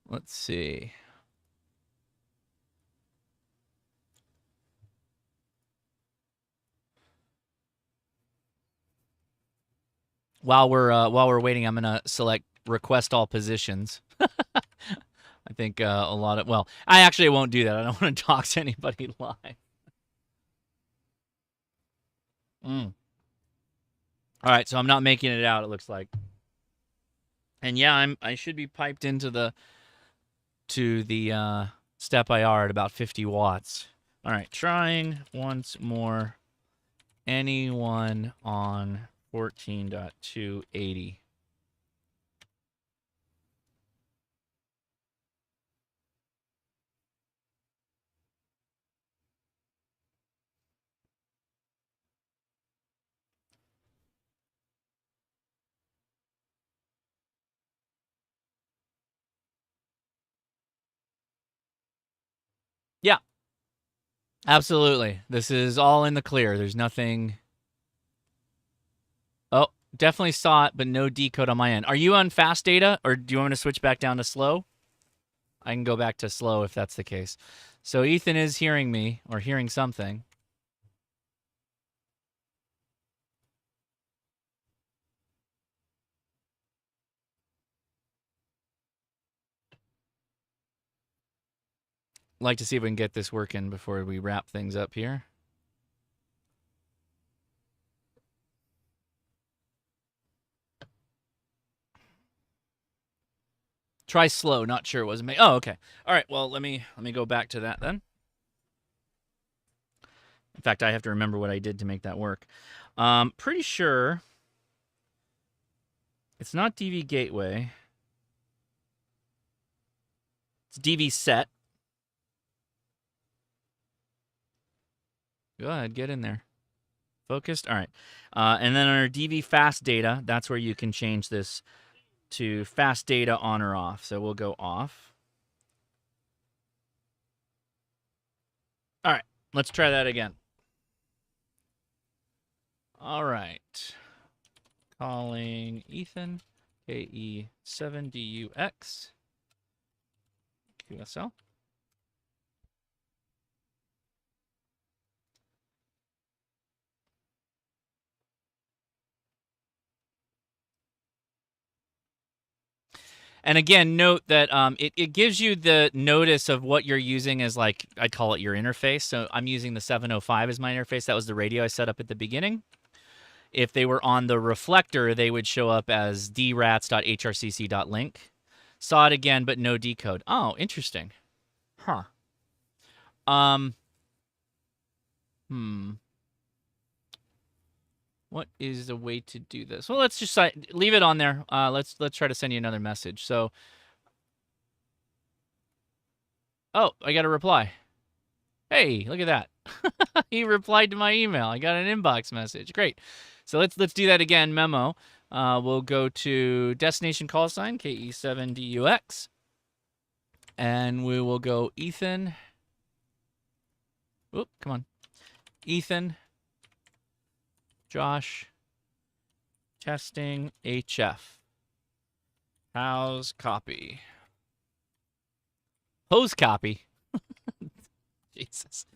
Let's see. While we're waiting, I'm gonna select request all positions. I think a lot of I actually won't do that. I don't want to dox anybody live. All right, so I'm not making it out. It looks like, and yeah, I should be piped into the step IR at about 50 watts. All right, trying once more. Anyone on 14.280? Yeah, absolutely. This is all in the clear. There's nothing. Oh, definitely saw it, but no decode on my end. Are you on fast data, or do you want me to switch back down to slow? I can go back to slow if that's the case. So Ethan is hearing me, or hearing something. Like to see if we can get this working before we wrap things up here. Try slow. Not sure it wasn't me. Oh, okay. All right. Well, let me go back to that then. In fact, I have to remember what I did to make that work. Pretty sure it's not DV gateway. It's DV set. Go ahead, get in there. Focused. All right. And then under DV fast data, that's where you can change this to fast data on or off. So we'll go off. All right. Let's try that again. All right. Calling Ethan, KE7DUX, QSL. And again, note that it gives you the notice of what you're using as, like, I'd call it your interface. So I'm using the 705 as my interface. That was the radio I set up at the beginning. If they were on the reflector, they would show up as drats.hrcc.link. Saw it again, but no decode. Oh, interesting. Huh. What is the way to do this? Well, let's just leave it on there. Let's try to send you another message. So, oh, I got a reply. Hey, look at that. He replied to my email. I got an inbox message. Great. So let's do that again. Memo. We'll go to destination call sign KE7DUX, and we will go Ethan. Oop, come on. Ethan, Josh, testing HF. How's copy? Hose copy. Jesus.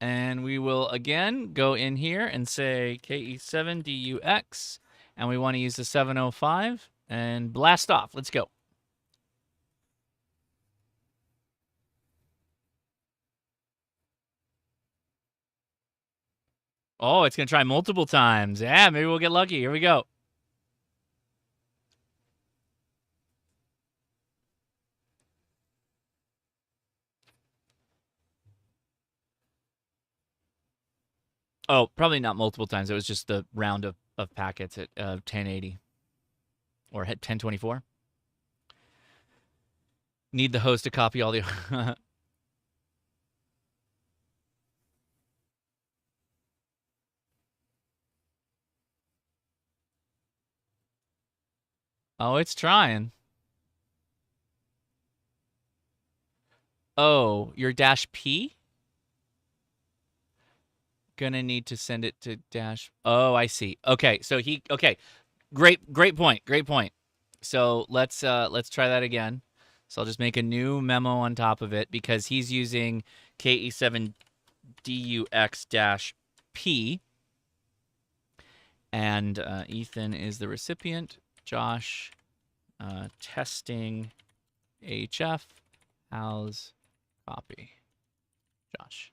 And we will again go in here and say KE7DUX, and we want to use the 705 and blast off. Let's go. Oh, it's going to try multiple times. Yeah, maybe we'll get lucky. Here we go. Oh, probably not multiple times. It was just the round of packets at 1080 or 1024. Need the host to copy all the... Oh, it's trying. Oh, your dash P? Gonna need to send it to dash. Oh, I see. Okay, so okay. Great point. Great point. So let's try that again. So I'll just make a new memo on top of it because he's using KE7DUX-P, and Ethan is the recipient. Josh, testing HF. How's copy? Josh.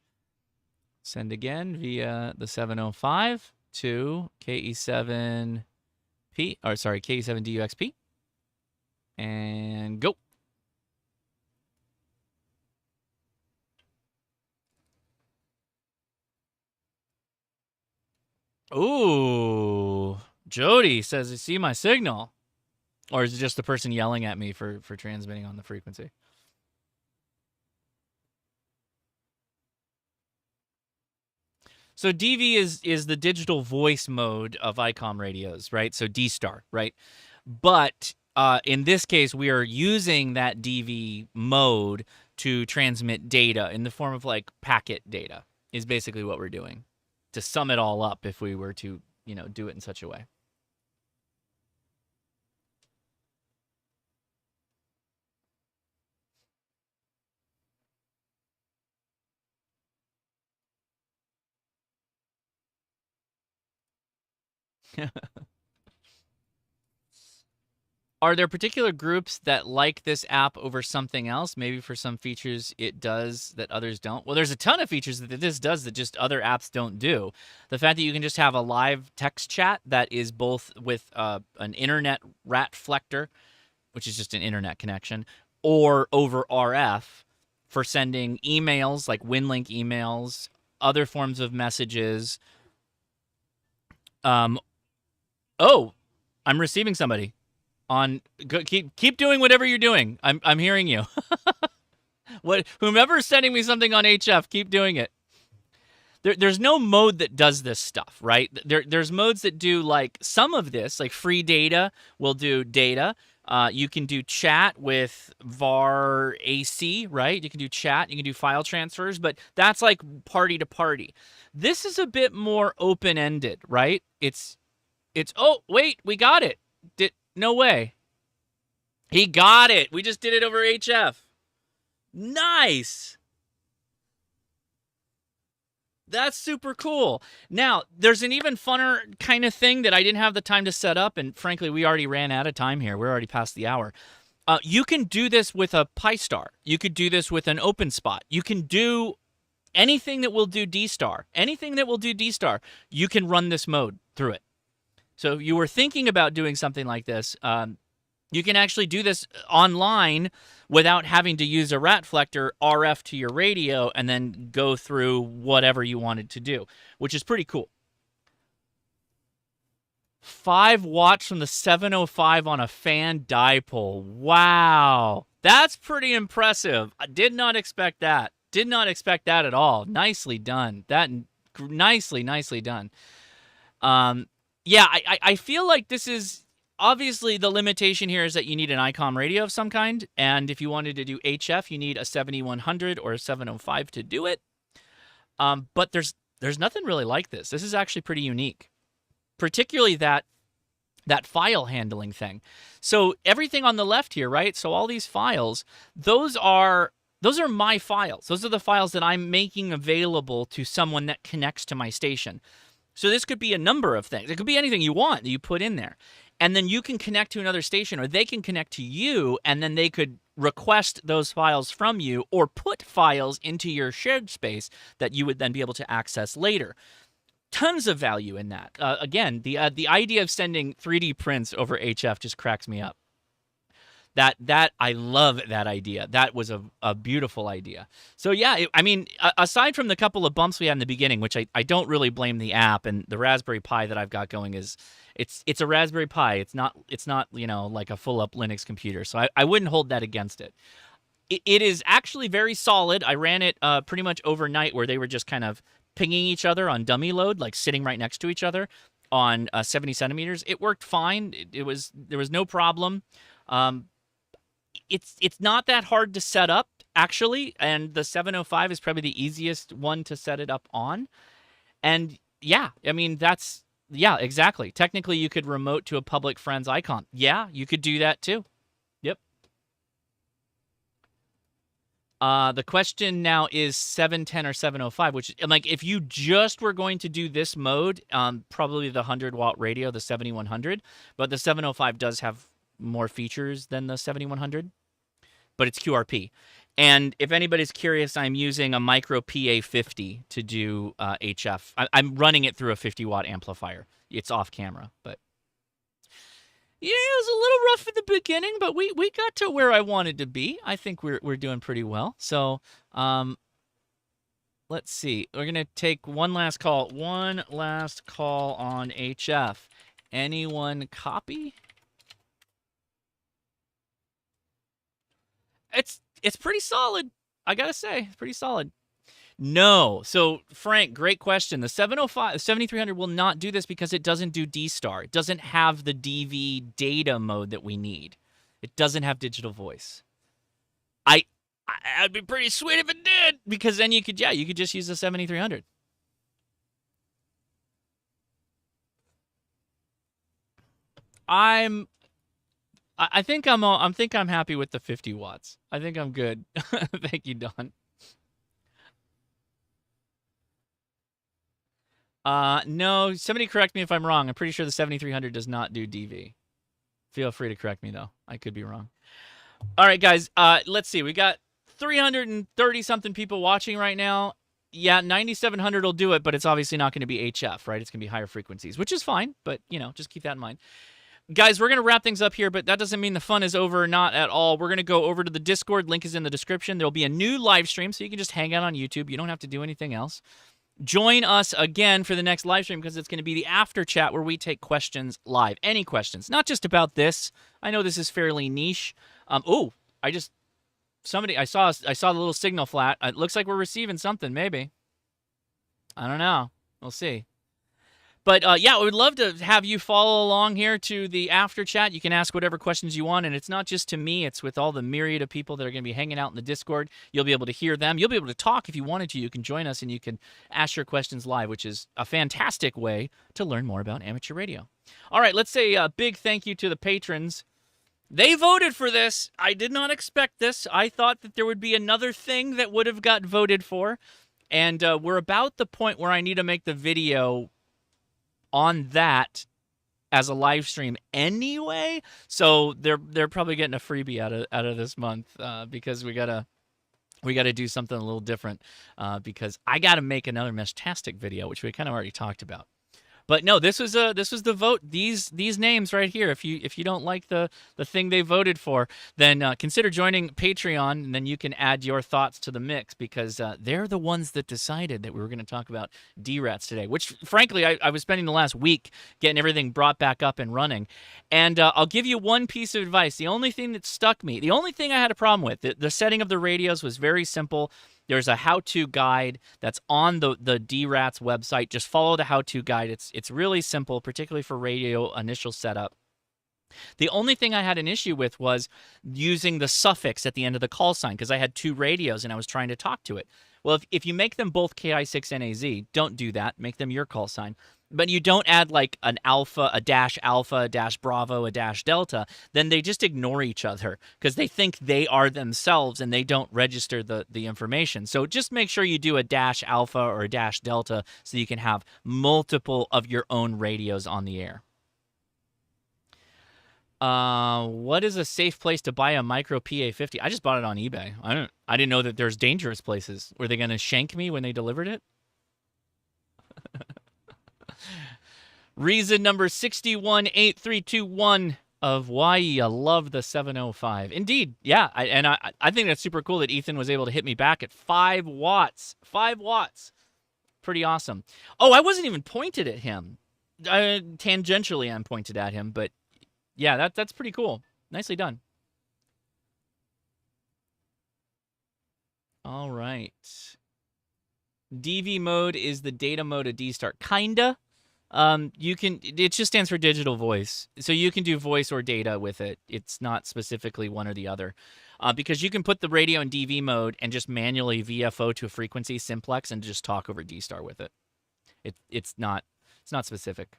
Send again via the 705 to KE7P, or sorry, KE7DUXP, and go. Ooh, Jody says, "You see my signal," or is it just the person yelling at me for transmitting on the frequency? So DV is the digital voice mode of ICOM radios, right? So D star, right? But in this case, we are using that DV mode to transmit data in the form of like packet data. Is basically what we're doing. To sum it all up, if we were to do it in such a way. Are there particular groups that like this app over something else? Maybe for some features it does that others don't. Well, there's a ton of features that this does that just other apps don't do. The fact that you can just have a live text chat that is both with an internet ratflector, which is just an internet connection, or over RF for sending emails like WinLink emails, other forms of messages. Um, oh, I'm receiving somebody. Keep doing whatever you're doing. I'm hearing you. Whomever is sending me something on HF, keep doing it. There's no mode that does this stuff, right? There's modes that do like some of this, like free data will do data. You can do chat with var AC, right? You can do chat, you can do file transfers, but that's like party to party. This is a bit more open-ended, right? It's oh, wait, we got it. No way. He got it. We just did it over HF. Nice. That's super cool. Now, there's an even funner kind of thing that I didn't have the time to set up, and frankly, we already ran out of time here. We're already past the hour. You can do this with a Pi-Star. You could do this with an OpenSpot. You can do anything that will do D-Star. Anything that will do D-Star, you can run this mode through it. So if you were thinking about doing something like this, you can actually do this online without having to use a ratflector RF to your radio and then go through whatever you wanted to do, which is pretty cool. 5 watts from the 705 on a fan dipole. Wow. That's pretty impressive. I did not expect that. Did not expect that at all. Nicely done. Nicely done. Yeah, I feel like this is obviously the limitation here is that you need an ICOM radio of some kind, and if you wanted to do HF, you need a 7100 or a 705 to do it. But there's nothing really like this. This is actually pretty unique, particularly that file handling thing. So everything on the left here, right? So all these files, those are my files. Those are the files that I'm making available to someone that connects to my station. So this could be a number of things. It could be anything you want that you put in there. And then you can connect to another station, or they can connect to you, and then they could request those files from you or put files into your shared space that you would then be able to access later. Tons of value in that. Again, the idea of sending 3D prints over HF just cracks me up. That I love that idea. That was a beautiful idea. So yeah, I mean, aside from the couple of bumps we had in the beginning, which I don't really blame the app, and the Raspberry Pi that I've got going is it's a Raspberry Pi. It's not like a full up Linux computer. So I wouldn't hold that against it. It is actually very solid. I ran it pretty much overnight, where they were just kind of pinging each other on dummy load, like sitting right next to each other on 70 centimeters. It worked fine. There was no problem. It's not that hard to set up. actually, and the 705 is probably the easiest one to set it up on. And yeah, I mean, that's, yeah, exactly. Technically, you could remote to a public friend's ICOM. Yeah, you could do that too. Yep. The question now is 710 or 705, which, like, if you just were going to do this mode, probably the 100-watt radio, the 7100, but the 705 does have more features than the 7100, but it's QRP. And if anybody's curious, I'm using a micro PA50 to do HF. I'm running it through a 50-watt amplifier. It's off camera, but yeah, it was a little rough at the beginning, but we got to where I wanted to be. I think we're doing pretty well. So, let's see. We're gonna take one last call. One last call on HF. Anyone copy? It's pretty solid. I gotta say, it's pretty solid. No. So, Frank, great question. The 705, 7300 will not do this because it doesn't do D-Star. It doesn't have the DV data mode that we need. It doesn't have digital voice. I'd be pretty sweet if it did, because then you could just use the 7300. I think I'm happy with the 50 watts. I think I'm good. Thank you, Don. No, somebody correct me if I'm wrong. I'm pretty sure the 7300 does not do DV. Feel free to correct me, though. I could be wrong. All right, guys. Let's see. We got 330-something people watching right now. Yeah, 9700 will do it, but it's obviously not going to be HF, right? It's going to be higher frequencies, which is fine, but, just keep that in mind. Guys, we're going to wrap things up here, but that doesn't mean the fun is over, not at all. We're going to go over to the Discord. Link is in the description. There'll be a new live stream, so you can just hang out on YouTube. You don't have to do anything else. Join us again for the next live stream, because it's going to be the after chat where we take questions live. Any questions, not just about this. I know this is fairly niche. I saw the little signal flat. It looks like we're receiving something, maybe. I don't know. We'll see. But yeah, we would love to have you follow along here to the after chat. You can ask whatever questions you want, and it's not just to me. It's with all the myriad of people that are going to be hanging out in the Discord. You'll be able to hear them. You'll be able to talk if you wanted to. You can join us, and you can ask your questions live, which is a fantastic way to learn more about amateur radio. All right, let's say a big thank you to the patrons. They voted for this. I did not expect this. I thought that there would be another thing that would have got voted for, and we're about the point where I need to make the video on that as a live stream anyway, so they're probably getting a freebie out of this month, because we gotta do something a little different, because I gotta make another Meshtastic video, which we kind of already talked about. But no, this was the vote. These names right here. If you don't like the thing they voted for, then consider joining Patreon, and then you can add your thoughts to the mix, because they're the ones that decided that we were going to talk about DRATs today. Which, frankly, I was spending the last week getting everything brought back up and running. And I'll give you one piece of advice. The only thing that stuck me, the only thing I had a problem with, the setting of the radios was very simple. There's a how-to guide that's on the DRATS website. Just follow the how-to guide. It's really simple, particularly for radio initial setup. The only thing I had an issue with was using the suffix at the end of the call sign, because I had two radios and I was trying to talk to it. Well, if you make them both KI6NAZ, don't do that. Make them your call sign. But you don't add like an alpha, a dash alpha, a dash bravo, a dash delta, then they just ignore each other, because they think they are themselves and they don't register the information. So just make sure you do a dash alpha or a dash delta so you can have multiple of your own radios on the air. What is a safe place to buy a micro PA50? I just bought it on eBay. I didn't know that there's dangerous places. Were they going to shank me when they delivered it? Reason number 618321 of why you love the 705. Indeed, yeah. I think that's super cool that Ethan was able to hit me back at 5 watts. 5 watts. Pretty awesome. Oh, I wasn't even pointed at him. Tangentially, I'm pointed at him, but yeah, that's pretty cool. Nicely done. All right. DV mode is the data mode of D-Start. Kinda. You can. It just stands for digital voice, so you can do voice or data with it. It's not specifically one or the other, because you can put the radio in DV mode and just manually VFO to a frequency simplex and just talk over D-Star with it. It's not specific.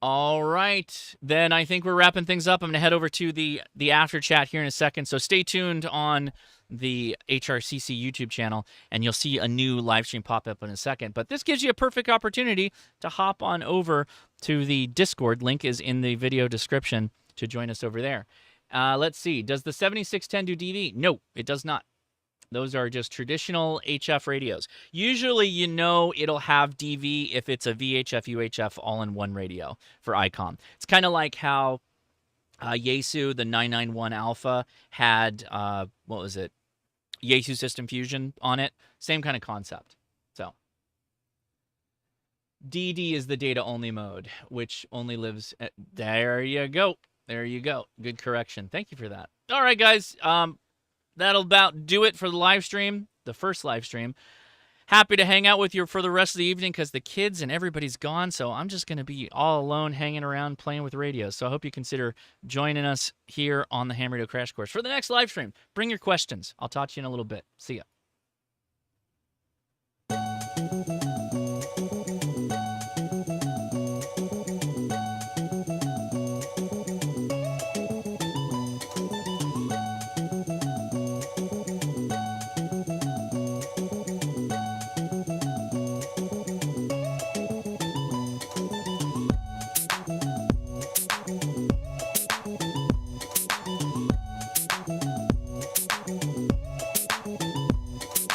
All right, then I think we're wrapping things up. I'm going to head over to the after chat here in a second, so stay tuned on the HRCC YouTube channel, and you'll see a new live stream pop up in a second. But this gives you a perfect opportunity to hop on over to the Discord. Link is in the video description to join us over there. Let's see. Does the 7610 do DV? No, it does not. Those are just traditional HF radios. Usually, you know it'll have DV if it's a VHF, UHF all-in-one radio for ICOM. It's kind of like how Yaesu, the 991 Alpha, had, what was it? Yaesu System Fusion on it. Same kind of concept. So, DD is the data-only mode, which only lives at, there you go. There you go. Good correction. Thank you for that. All right, guys. That'll about do it for the live stream, the first live stream. Happy to hang out with you for the rest of the evening because the kids and everybody's gone, so I'm just going to be all alone hanging around playing with radios. So I hope you consider joining us here on the Ham Radio Crash Course for the next live stream. Bring your questions. I'll talk to you in a little bit. See ya.